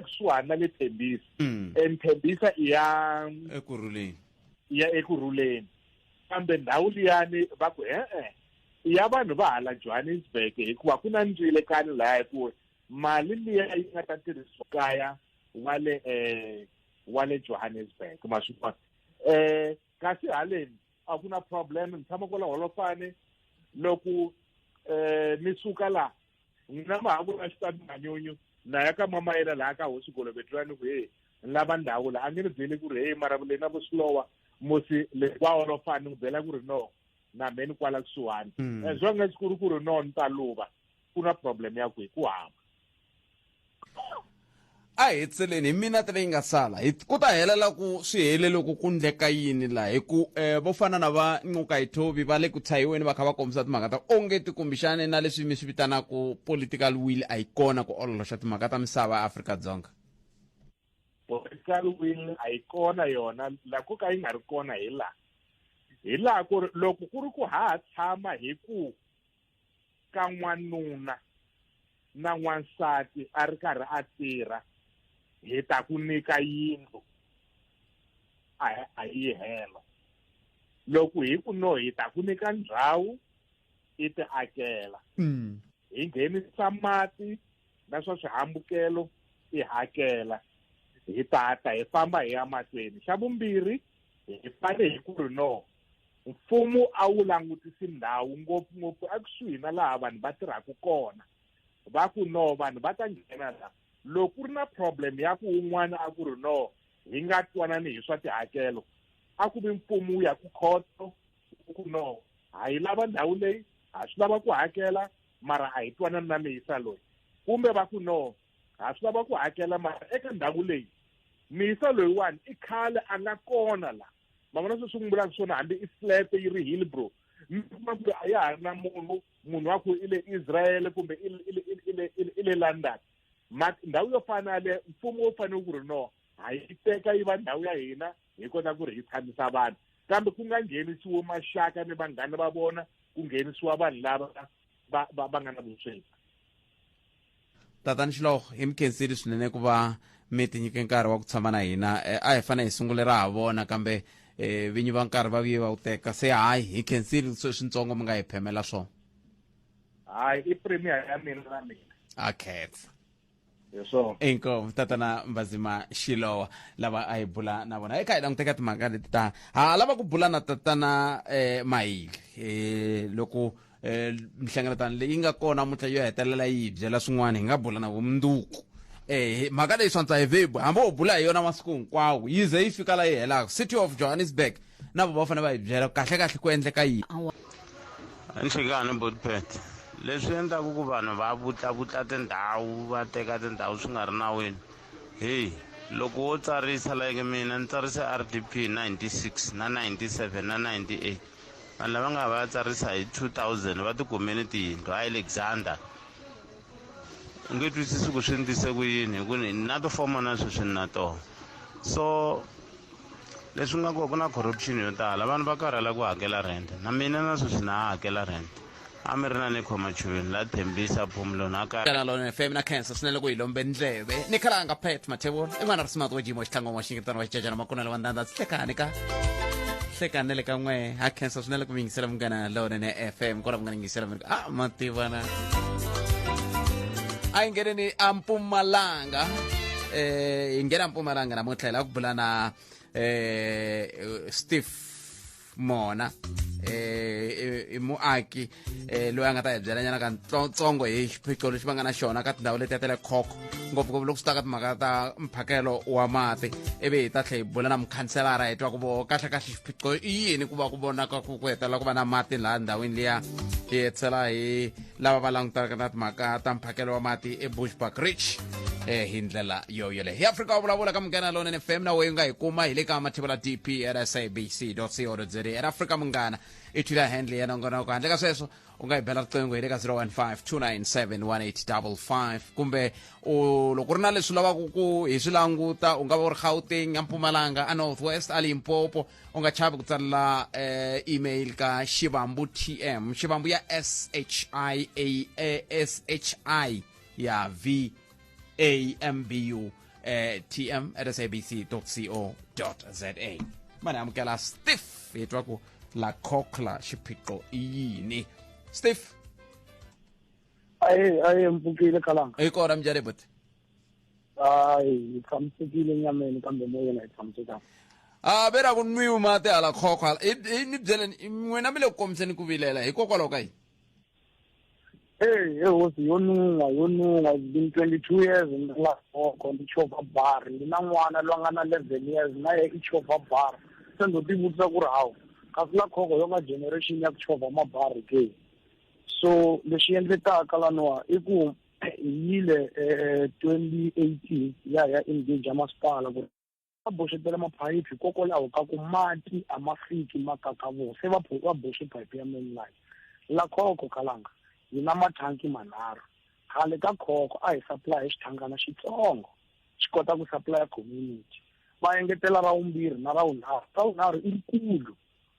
kusuhani na le Thembisa and Thembisa i ya ekurhuleni kambe ndhawu liyani va ku i ya vanhu va hala Johannesburg hikuva ku na ndzile kani laha hi ku mali liya yi nga ta tirhisiwa kaya wa le Johannesburg ma swi vona kasi haleni a ku na problem ni tshama kwala holofane loko ni suka la ngina mahaku na xitati manyunyu na ya ka mama yena laha ka hosi Golobetlwane ku he ni lava ndhawu la a nge ni byeli ku ri he mara le na Shilowa musi le kwa holofane ni byela ku ri no na meni kwala kusuhani as long as ku ri no ni ta luva ku na problem ya ku hi ku hamba a hi tseleni hi minete leyi nga sala ku ta helela ku swi hele loko ku ndleka yini la hi ku vo fana na va Ncuka Hithobi va le ku thayiweni va kha va kombisa timhaka ta onge tikumbixane na leswi mi swi vitanaka political will a yi kona ku ololoxa timhaka ta misava ya Afrika-Dzonga. Political will a yi kona yona la ku ka yi nga ri kona hi laha ku ri loko ku ri ku ha tshama hi ku ka n'wanuna na n'wansati a ri karhi a tirha hi ta ku nyika yindlu a yi hela loko hi ku no hi ta ku nyika ndhawu i ti akela hi nghenisa mati na swa swihambukelo i hakela hi tata hi famba hi ya mahlweni xa vumbirhi hi fane hi ku ri no mfumo a wu langutisi ndhawu ngopfungopfu ekusuhi na laha vanhu va tirhaka kona va ku no vanhu va ta nghena la loko ku ri na problem ya ku un'wana a ku ri no hi nga twanani hi swa tihakelo a ku vi mfumo wu ya ku khoto ku no a hi lava ndhawu leyi ha swi lava ku hakela mara a hi twanani na mihisa loyi kumbe va ku no ha swi lava ku hakela mara eka ndhawu leyi mihisa loyiwani i khale a nga kona la ma vona sweswi n'wi vulaka swona hambi i flat yi ri Hillbrow mi kuma ku a ya ha ri na munhu wa ku i le Israel kumbe i le London ndhawu yo fana le mfumo wo fanele ku ri no ha yi teka yi va ndhawu ya hina hi kota ku ri hi tshamisa vanhu kambe ku nga nghenisiwi maxaka ni vanghana va vona ku nghenisiwa vanhu lava va nga na vusweti. Tatani Shilowa hi mi khensile swinene ku va mi tinyike nkarhi wa ku tshama na hina a hi fanele hi sungule ra ha vona kambe vinyi va nkarhi va vuye va wu teka se hayi hi khensile swintsongo mi nga hi phemela swona. Hayi i premier ya mina na mina a khetsa so inkomu tatana Mbhazima Shilowa lava a hi bula na vona eka hi languteka timhaka leti ta ha lava ku bula na tatana Mahile loko mihlengeletano leyi nga kona mutla yo hetelela yi byela swin'wana hi nga bula na vumundzuku mhaka leyi swantsa hi vebu hambi ho bula hi yona masiku hinkwawo yi ze yi fika la yi helaka City of Johannesburg na vo va fanele va hi byela kahle ku endleka yini. Nxikani Botpet leswi endlaku ku vanhu va vutla tindhawu va teka tindhawu swi nga ri nawini hey loko wo tsarisa like mina ni tsarise RDP 96 na 97 na 98 vanhu lava nga va tsarisa hi 2000 va tikumeni tiyindlu a Alexander u nge twisisi ku swi ndlise ku yini hi ku na tifomo na sweswi na toho so leswi nga ku na corruption yo tala vanhu va karhala ku hakela rent na mina na sweswi na hakela rent a mi ri na ni khoma chuveni la Thembisa Phumulo na ka lona FM na cancer swinene ku hi lombe ndleve ni khalanga pet Mathabatah i n'wana ri smart wa jimo xitlhango wa xingetano wa xicajana makona lava ndanda hlekane le ka n'we ha cancer swinene ku mi yingisela munghana lona ne FM kona munghana yingisela mi mativana a hi ngeneni a Mpumalanga hi nghena Mpumalanga namuntlha hi la ku bula na Steve Mona i muaki loyi a nga ta hi byela nyana ka ntsongo hi xiphiqo lexi va nga na xona ka tindhawu leti ya tele khoko ngopfungopfu loko swi ta ka timhaka ta mphakelo wa mati ivi hi ta tlhe hi bula na mukhanselara hi twa ku vo kahle xiphiqo i yini ku va ku vonaka ku hetelela ku va na mati laha ndhawini liya hi hetela hi lava va langutaka na timhaka ta mphakelo wa mati eBushbuckridge hi ndlela yoyoleyo hi Afrika wa vulavula ka munghana lona FM na weyi nga hi kuma hi le ka Mathabatah dp@sabc.co.za Afrika munghana i twila handle ya nongonoko handle ka sweswo u nga hi bela riqingho hi le ka 015-297-1855 kumbe loko ri na leswi lavaka ku hi swi languta u nga va u ri Gauteng ya Mpumalanga a Northwest a Limpopo u nga chavi ku tsalela email ka Xivambu TM Xivambu ya SHI ya VAMBU tm@sabc.co.za mani amukela Steve hi twa ku la kokla xiphiqo i yini Steve ayi mpfukile kalanga i kona mjare but ayi tshamisekile nyameni kambe moyena hi tshamisekanga Bera ku nwiwi mati hala khokho ni byeleni n'wina mi le ku kombiseni ku vilela hikokwalaho ka yini? Hey, hosi yo nunga, it's been 22 years in the last khokho ndi chova bar. Ndina n'wana loyi a nga na 11 years na ye I chova bar. Se ndo tivutisa ku ri hawu kasi la khokho yo nga generation ya ku chova mabari ke. So leswi endlekaka laniwa I ku yile 2018 ya engage masipala ku va boxetela maphayiphi hikokwalaho ka ku mati a ma fiki makakavo se va boxe phayiphi ya mainline la khokho kalanga yi na mathanki manharhu khale ka khokho a hi supply hi xithangana xitsongo xi kota ku supply community va engetela ra vumbirhi na ra vunharhu I rikulu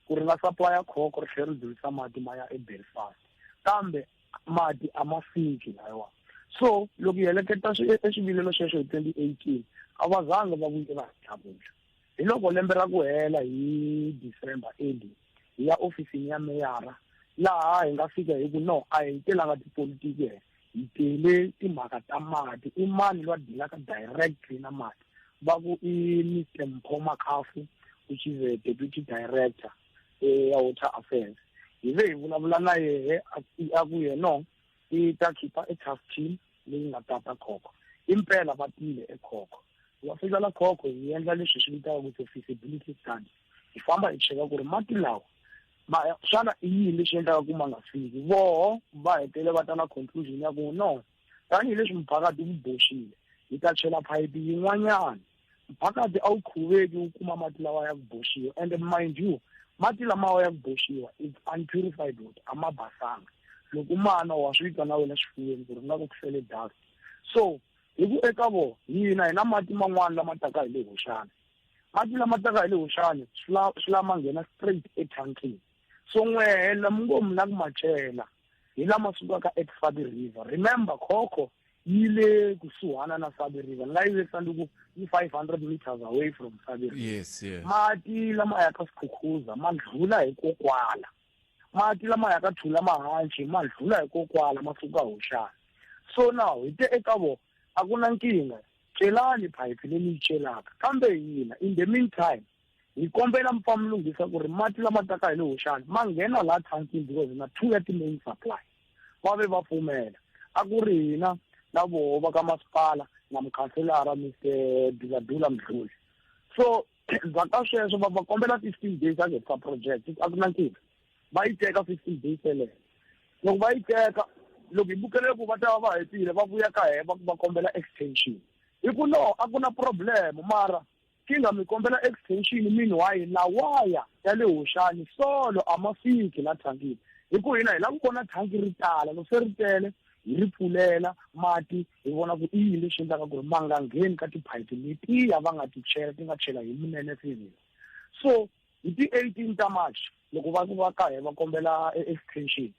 ku ri nga supply ya khokho ri tlhela ri dzurisa mati ma ya eBelfast kambe mati a ma fiki layiwa so loko hi heleketa xivilelo xexo hi 2018 a va zangi va vuye va tlhavuxa hi loko lembe ra ku hela hi December early hi ya ofisini ya meyara laha hi nga fika hi ku no a hi telanga tipolitiki hi tele timhaka ta mati I mani loyi a dilaka directly na mati va ku I Mr. Mpho, which is a deputy director ya water affairs hi ve hi vulavula na yehe a ku yena I ta khipa a task team leyi nga tata khokho impela va tile ekhokho va fika la khokho hi endla leswi swi vitaka ku feasibility study hi famba hi cheka ku ri mati lawa xana I yini lexi endlaka ku ma nga fiki voho va hetele va ta na conclusion ya ku no tanihileswi mphakati wu boxile hi ta chela phayiphi yin'wanyana mphakati a wu khuveki wu kuma mati lawa ya ku boxiwa and mind you mati lamawa ya ku boxiwa it's unpurified water a ma basanga loko mana wa swi twa na wena xifuveni ku ri nga ku kusele dust so hi ku eka vo hina hi na mati man'wana lama taka hi le hoxana mati lama taka hi le hoxana swi lama nghena straight ethankini so n'wehe lama ngo mi na ku ma chela hi lama sukaka eSabi River remember khokho yi le kusuhana na Sabi River la yi vekisa ku yi 500 meters away from Sabi River yes mati lama ya ka Sikhukhuza ma dlula hikokwala mati lama ya ka Thula Mahanchi ma dlula hikokwala ma suka hoxana so now hi te eka vo a ku na nkingha celani phayiphi leyi yi celaka kambe hina in the meantime hi kombela mfamu lunghisa ku ri mati lama taka hi le hoxana ma nghena la thankini because na 2 ya ti-main supply va ve va pfumela a ku ri hina na voho va ka masipala na mukhanselara Mr. Vulavula Mdluli so ndzhaka sweswo va kombela 15 days a getisa project a ku na nkingha va yi teka 15 days selele loko va yi teka loko hi bukele ku va ta va hetile va vuya ka hina va kombela extension hi ku no a ku na problem mara kinga mi kombela extension meanwhile la waya ya le hoxani solo a ma fiki la thankini hi ku hina hi la ku vona thanki ri tala loko se ri tele hi ri pfulela mati hi vona ku I yini lexi endlaka ku ri ma nga ngheni ka tiphayiphi letiya va nga ti chela ti nga chela hi munene fivile so hi ti-18 ta March loko va ku va ka hina va kombela extension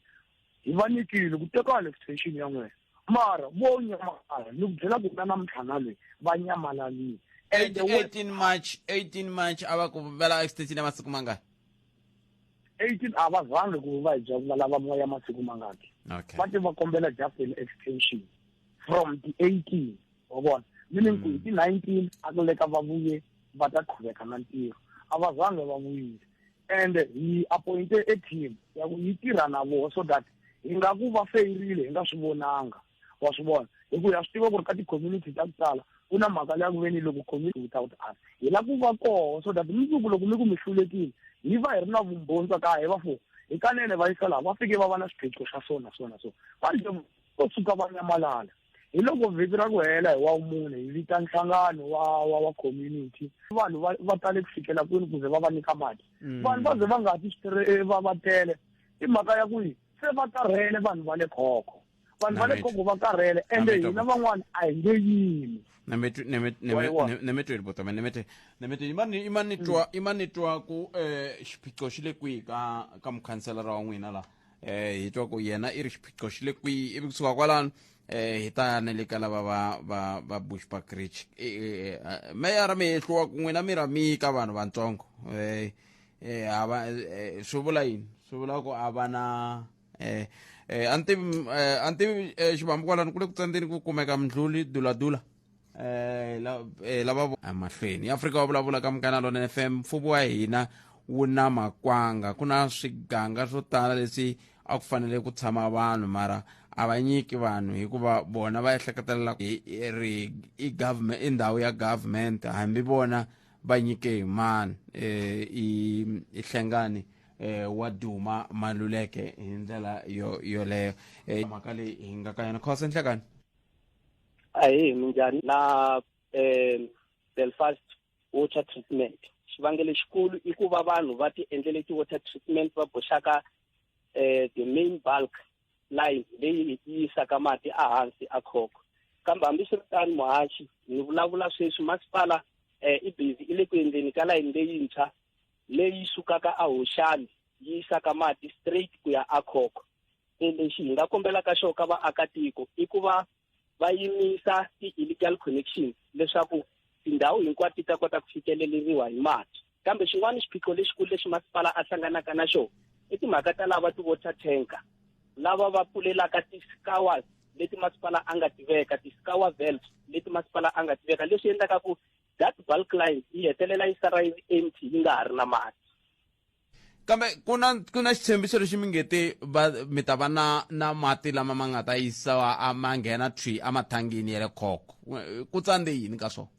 hi va nyikile ku teka extension ya n'wena mara vo nyamalala ni ku byela ku na namtlhana loyi va nyamalalile 18 March a va ku vela extension ya masiku mangani 18 a va zangi ku va hi bya ku valava moya ya masiku mangani va te va kombela just an extension from the 18 wa vona meaning ku hi ti-19 a ku leka va vuye va ta qhuveka na ntirho a va zangi va vuyile and hi appointe a team ya ku yi tirha na vona so that hi nga ku va fayirile hi nga swi vonanga wa swi vona hi ku ya swi tiva ku ri ka ti-community ta ku tala ku na mhaka leya ku veni loko community without us hi la ku va koho so that mundzuku loko mi ku mi hlulekile hi va hi ri na vumbhoni ka hi va fo hi kanene va yisa laha va fike va va na swiphiqo xa so na so na so va vo suka va nyamalala hi loko vhiki ra ku hela hi wa mune hi vita nhlangano wa community vanhu va tale ku fikela kwini ku ze va va nyika mati vanhu va ze va nga ti va tele i mhaka ya ku se va karhele vanhu va le khokho vanhu va le khokho va karhele ende hina van'wana a hi nge yimi imani twa ku xiphiqo xi le kwihi ka mukhanselara wa n'wina la hi twa ku yena I ri xiphiqo xi le kwihi ivi kusuka kwalano hi ta ne le ka lava va Bushbuck Ridge meyara mi hehliwa ku n'wina mi ra mi ka vanhu vantsongo swi vula yini swi vula ku a va na antivi xivambu kwalano ku le ku tsandzeni ku kumeka Mdluli Duladula lava mahlweni Afrika wa vulavula ka Mkana Lona FM mfumo wa hina wu na makwanga ku na swiganga swo tala leswi a ku fanele ku tshama vanhu mara a va nyiki vanhu hikuva bona va ehleketelela i government i ndhawu ya government hambi bona va nyike hi mani i Nhlengani wa Duma Maluleke hi ndlela yoleyo mhaka leyi hi nga ka yona khosa Nhlengani ayi minjhani na Belfast water treatment xivangelo xikulu i ku va vanhu va ti endlele water treatment va boxaka the main bulk line leyi yisaka mati ehansi a khoko kambe hambiswiritano muhaxi ni vulavula sweswi masipala i busy i le ku endleni ka line leyintshwa leyi sukaka a Hoxani yi yisaka mati straight ku ya a khoko lexi hi nga kombela ka xo ka vaakatiko i ku va va yimisa ti-illegal connections leswaku tindhawu hinkwato ti ta kota ku fikeleleriwa hi mati kambe xin'wana xiphiqo lexikulu lexi masipala a hlanganaka na xo i timhaka ta lava ti-water tanker lava va pfulelaka ti-skawers leti masipala a nga tiveka ti-scour valves leti masipala a nga tiveka leswi endlaka ku that bulk line yi hetelela yi sala yi empty yi nga ha ri na mati kambe ku na xitshembiso lexi mi ngete mi ta va na mati lama ma nga ta yisiwa ma nghena emathangini ya le khoko ku tsandze yini ka swona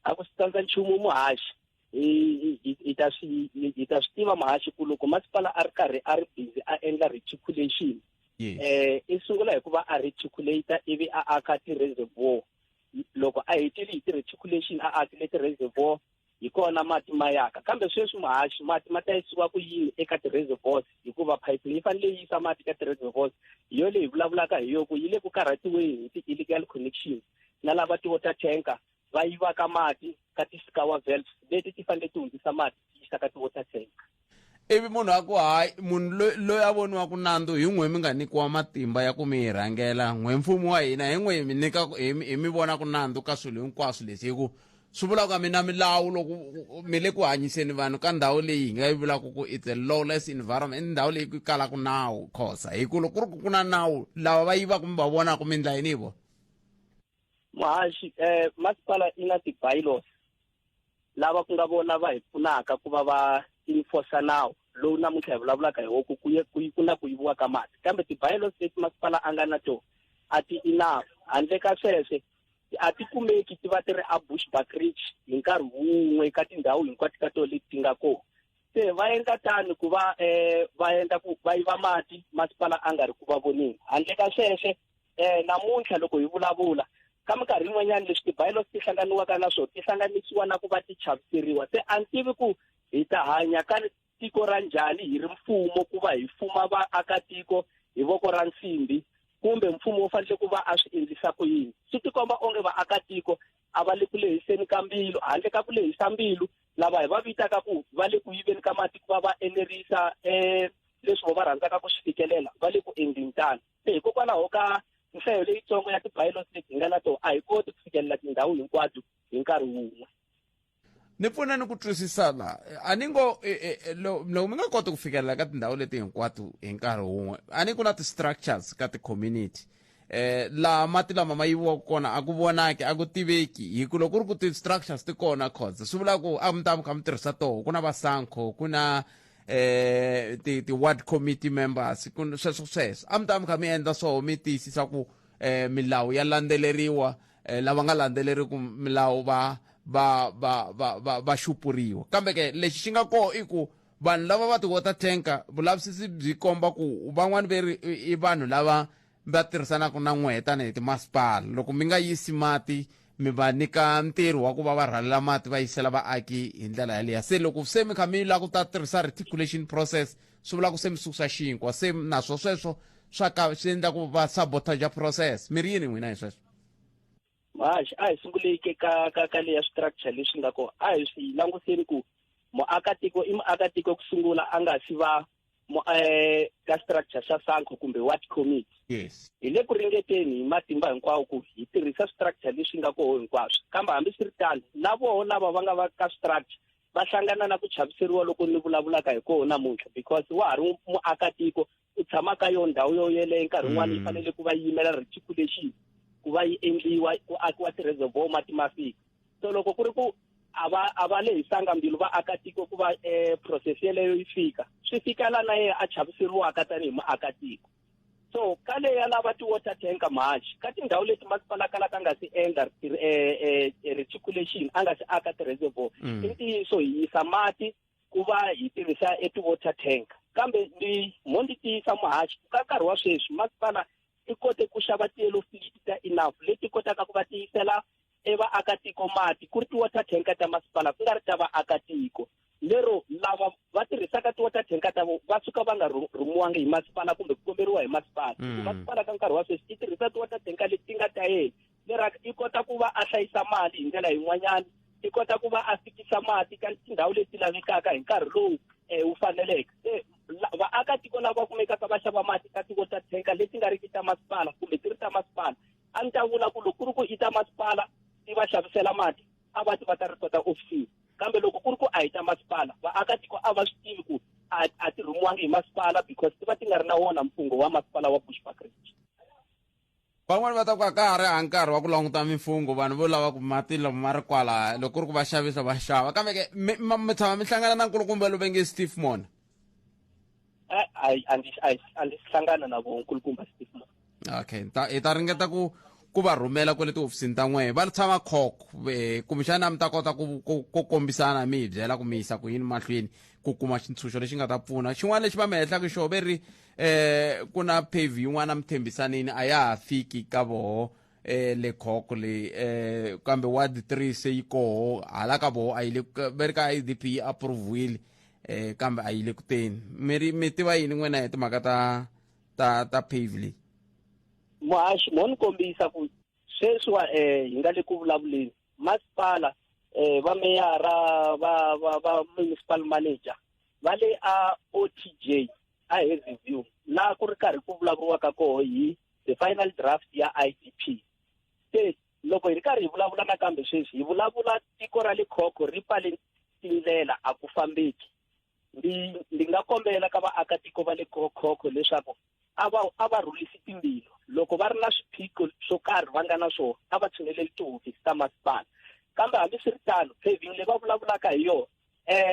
a ku tsandza nchumu muhaxi hi ta swi tiva muhaxi ku loko masipala a ri karhi a ri busy a endla reticulation i sungula hi ku va a reticulata ivi a aka ti-reservoir loko a hetile hi ti-reticulation a akile ti-reservoir hi kona mati ma yaka kambe sweswi muhaxi mati ma ta yisiwa ku yini eka ti-reservoirs hikuva pipe yi fanele yi yisa mati ka ti-reservoirs hi yo leyi vulavulaka hi yo ku yi le ku karhatiweni hi ti-illegal connections na lava ti-water tanker va yivaka mati ka ti-scour valves leti ti fanele ti hundzisa mati ti yisa ka ti-water tanker ivi munhu a ku hayi munhu loyi a voniwaku nandzu hi n'we mi nga nikiwa matimba ya ku mi hi rhangela n'we mfumo wa hina hi n'we hi mi vonaku nandzu ka swilo hinkwaswo leswi hi ku swi vulaka ka mina milawu loko mi le ku hanyiseni vanhu ka ndhawu leyi hi nga yi vulaka ku it's a lawless environment i ndhawu leyi ku kalaka nawu khosa hi ku loko ku ri ku na nawu lava va yivaku mi va vonaka mi ndla yini hi vona muhaxi masipala i na ti-bylaws lava ku nga vona va hi pfunaka ku va va enforce nawu lowu namuntlha hi vulavulaka hi woku ku na ku yiviwa ka mati kambe ti-bylaws leti masipala a nga na tona a ti enough handle ka sweswe a ti kumeki ti va ti ri a Bushbuckridge hi nkarhi wun'we ka tindhawu hinkwato ka tona leti ti nga kona se va endla tani ku va endla ku va yiva mati masipala a nga ri ku va voneni handle ka sweswe namuntlha loko hi vulavula ka minkarhi yin'wanyana leswi ti-bylaws ti hlanganiwaka na swona ti hlanganisiwa na ku va ti chaviseriwa se a ni tivi ku hi ta hanya ka tiko ra njhani hi ri mfumo ku va hi fuma vaakatiko hi voko ra nsimbi kumbe mfumo wu fanele ku va a swi endlisa ku yini swi tikomba onge vaakatiko a va le ku lehiseni ka mbilu handle ka ku lehisa mbilu lava hi va vitaka ku va le ku yiveni ka mati ku va va enerisa leswi va rhandzaka ku swi fikelela va le ku endleni tani se hikokwalaho ka nhlayo leyitsongo ya ti-bylaws leti hi nga na tona a hi koti ku fikelela tindhawu hinkwato hi nkarhi wun'we ni pfuna ni ku twisisana a ni ngo loko mi nga koti ku fikelela ka tindhawu leti hinkwato hi nkarhi wun'we a ni ku na ti-structures ka ti-community laha mati lama ma yiviwaka kona a ku vonaki a ku tiveki hi ku loko ku ri ku ti-structures ti kona khoza swi vula ku a mi ta mi kha mi tirhisa toho ku na vasankho ku na ti-ward committee members sweswo a mi ta mi kha mi endla swoho mi tiyisisa ku milawu ya landzeleriwa lava nga landzeleriku milawu va xupuriwa kambe ke lexi xi nga koho i ku vanhu lava va ti-water tanker vulavisisi byi komba ku van'wani i vanhu lava va tirhisanaka na n'we tanihi timasipala loko mi nga yisi mati mi va nyika ntirho wa ku va va rhalela mati va yisela vaaki hi ndlela yaleyo se loko se mi kha mi lava ku ta tirhisa reticulation process swi vula ku se mi susa xinkwa se naswo sweswo swi endla ku va sabotage process mi ri yini n'wina hi sweswo mahaxi a hi sunguleke ka leya structure leswi nga kona a hi swi languseni ku muakatiko i muakatiko ku sungula a nga si va ka structure xa sankho kumbe ward committee yes hi le ku ringeteni hi matimba hinkwawo ku hi tirhisa structure leswi nga koho hinkwaswo kambe hambi swi ri tano na voho lava va nga va ka structure va hlangana na ku chaviseriwa loko ni vulavulaka hi koho namuntlha because wa ha ri muakatiko u tshama ka yo ndhawu yo yeleyo nkarhi wun'wana yi fanele ku va yimela reticulation ku va yi endliwa ku akiwa ti-reservoir mati ma fika. So loko ku ri ku ava lehisanga mbilu vaakatiko ku va process yeleyo yi fika, swi fikela na yena a chaviseriwaka tanihi muakatiko. So ka leya lava ti-water tanker mhachi ka tindhawu leti masipala kalaka nga si endla reticulation a nga si aka ti-reservoir i ntiyiso hi yisa mati ku va hi tirhisa ti-water tanker. Kambe mo ndzi tiyisa muhachi ka nkarhi wa sweswi masipala i kote ku xava ti-yellow feet ta enough leti kotaka ku va tiyisela vaakatiko mati ku ri ti-water tanker ta masipala ku nga ri ta vaakatiko. Lero lava va tirhisaka ti-water tanker ta va suka va nga rhumiwangi hi masipala kumbe ku komberiwa hi masipala. Masipala ka nkarhi wa sweswi i tirhisa ti-water tanker leti nga ta yena, lera i kota ku va a hlayisa mali hi ndlela yin'wanyana, i kota ku va a fikisa mati ka tindhawu leti lavekaka hi nkarhi lowu wu faneleke. Vaakatiko lava kumekaka va xava mati ka ti-water tanker leti nga riki ta masipala kumbe ti ri ta masipala, a ni ta vula ku loko ku ri ku i ta masipala ti va xavisela mati a va ti va ta ripota ofisini. Kambe loko ku ri ku a hi ta masipala vaakatiko a va swi tivi ku a ti rhumiwangi hi masipala because ti va ti nga ri na wona mfungho wa masipala wa Bushbuckridge. Van'wani va ta ku ka ha ri a nkarhi wa ku languta mimfungho vanhu vo lava ku mati loko ma ri kwala loko ku ri ku va xavisa va xava. Kambe ke mi tshama mi hlangana na nkulukumba lo venge Steve Mona? A ndzi hlangana na vo nkulukumba Steve Mona. Okay, hi ta ringeta ku va rhumela kwale tiofisini ta n'wehe va tshama khoko kumbexana mi ta kota ku kombisana mi hi byela ku mi yisa ku yini mahlweni ku kuma xitshunxo lexi nga ta pfuna. Xin'wana lexi va mi hehlaka xo ve ri ku na pave yin'wana mi tshembisanini a ya ha fiki ka voho le khoko leyi kambe ward 3 se yi koho hala ka voho a yi le ve ri ka IDP yi approviwile kambe a yi le kuteni. Mi tiva yini n'wena hi timhaka ta pave leyi? Muhaxi mo ni kombisa ku sweswiwa hi nga le ku vulavuleni masipala va meyara va municipal manager va le a OTJ a hi review laha ku ri karhi ku vulavuriwaka koho hi the final draft ya IDP. Se loko hi ri karhi hi vulavula nakambe sweswi hi vulavula tiko ra le khoko ri pfale tindlela a ku fambeki. Ndi nga kombela ka vaakatiko va le khoko leswaku a va rhulisi timbilu loko va ri na swiphiqo swo karhi va nga na swona a va tshuneleli tihofisi ta masipala. Kambe hambi swi ri tano paving leyi va vulavulaka hi yona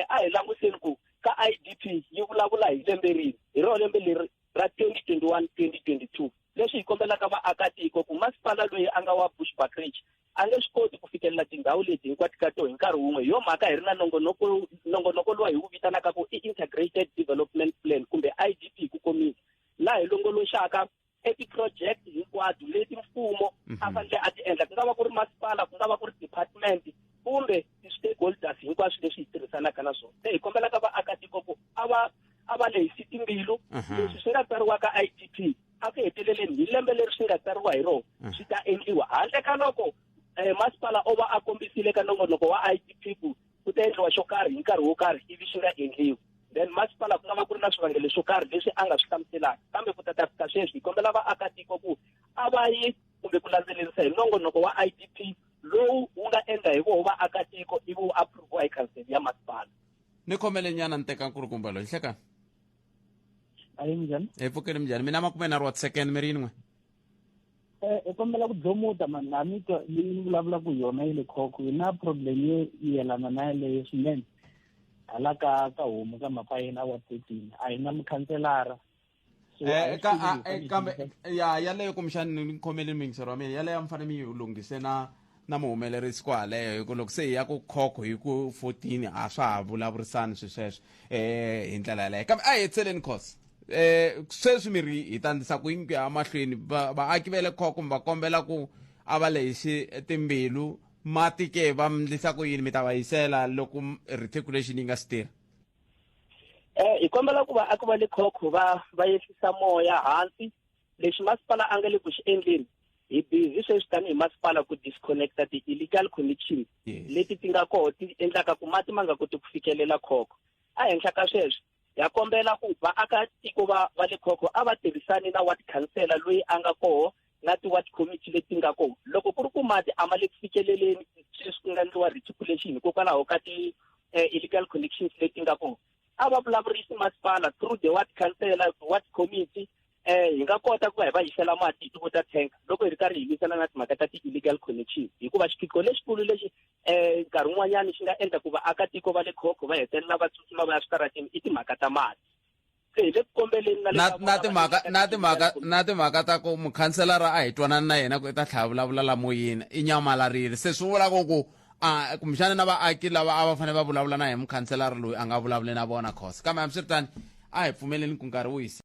a hi languseni ku ka IDP yi vulavula hi lembe rini hi rona lembe leri ra 2021-2022 leswi hi kombelaka vaakatiko ku masipala loyi a nga wa Bushbuckridge a nge swi koti ku fikelela tindhawu leti hinkwato ka tona hi nkarhi wun'we. Hi yo mhaka hi ri na nongonoko lowu hi wu vitanaka ku i integrated development plan kumbe IDP ku komiti laha hi longoloxaka ti-project hinkwato leti mfumo a fanele a ti endla, ku nga va ku ri masipala ku nga va ku ri department kumbe ti-stakeholders hinkwaswo leswi hi tirhisanaka na swona. Se hi kombelaka vaakatiko ku a va lehisi timbilu leswi swi nga tsariwa ka IDP a ku heteleleni hi lembe leri swi nga tsariwa hi rona swi ta endliwa, handle ka loko masipala o va a kombisile ka nongonoko wa IDP ku ta endliwa xo karhi hi nkarhi wo karhi ivi swi nga endliwi. Then masipala ku nga va ku ri na swivangelo swo karhi leswi a nga swi hlamuselaka. Kambe ku ta fika sweswi hi kombela vaakatiko ku a va yi kumbe ku landzelerisa hi nongonoko wa IDP lowu wu nga endla hi voho vaakatiko ivi wu approviwa hi khanseli ya masipala. Ni khomele nyana ni teka nkulukumba loyi hlekani ayi njhani pfukeni minjhani? Mina makume na ri second mi ri yini n'we? I kombela ku domuta mani na mito leyi ni vulavulaka hi yona yi le khoko hi na problem yo yelana na yeleyo swinene hala ka homu ka mapayina wa 13 a hi na mukhanselara. Kambe yaleyo kumbexani ni khomele mingisero wa mina yaleyo mi fanele mi yi lunghise na muhumelerisi kwaleyo hi ku loko se hi ya ku khoko hi ku 14 a swa ha vulavurisani sweswo hi ndlela yaleyo. Kambe a hi hetseleni khosa sweswi miri hi tandzisa ku yini ku ya mahlweni vaaki va le khoko mi va kombela ku a va lehisi timbilu mati ke va mndlisa ku yini mi ta va yisela loko reticulation yi nga si tirha? Hi kombela ku vaaki va le khoko va yehlisa moya hansi. Lexi masipala a nga le ku xi endleni hi busy sweswi tanihi masipala ku disconnecta ti-illegal connections leti ti nga koho ti endlaka ku mati ma nga koti ku fikelela khoko. A henhla ka sweswo ya kombela ku vaakatiko va le khoko a va tirhisani na ward councillor loyi a nga koho na ti-ward committee leti nga koho. Loko ku ri ku mati a ma le ku fikeleleni sweswi ku nga endliwa reticulation hikokwalaho ka ti-illegal connections leti nga koho, a va vulavurisi masipala through the ward councillor, ward committee hi nga kota ku va hi va yisela mati hi tivuta tank loko hi ri karhi hi lwisana na timhaka ta ti-illegal connections hikuva xiphiqo lexikulu lexi nkarhi wun'wanyani xi nga endla ku vaakatiko va le khokho va hetelela va tsutsuma va ya switaratini i timhaka ta mati se hi le ku kombeleni na timhaka ta ku mukhanselara a hi twanani na yena ku i ta tlhela vulavula lamo yini i nyamalarile se swi vula ku kumbexana na vaaki lava a va fanele va vulavula na hi mukhanselara loyi a nga vulavuli na vona khosa kambe hambiswiritani a hi pfumeleni ku nkarhi wisi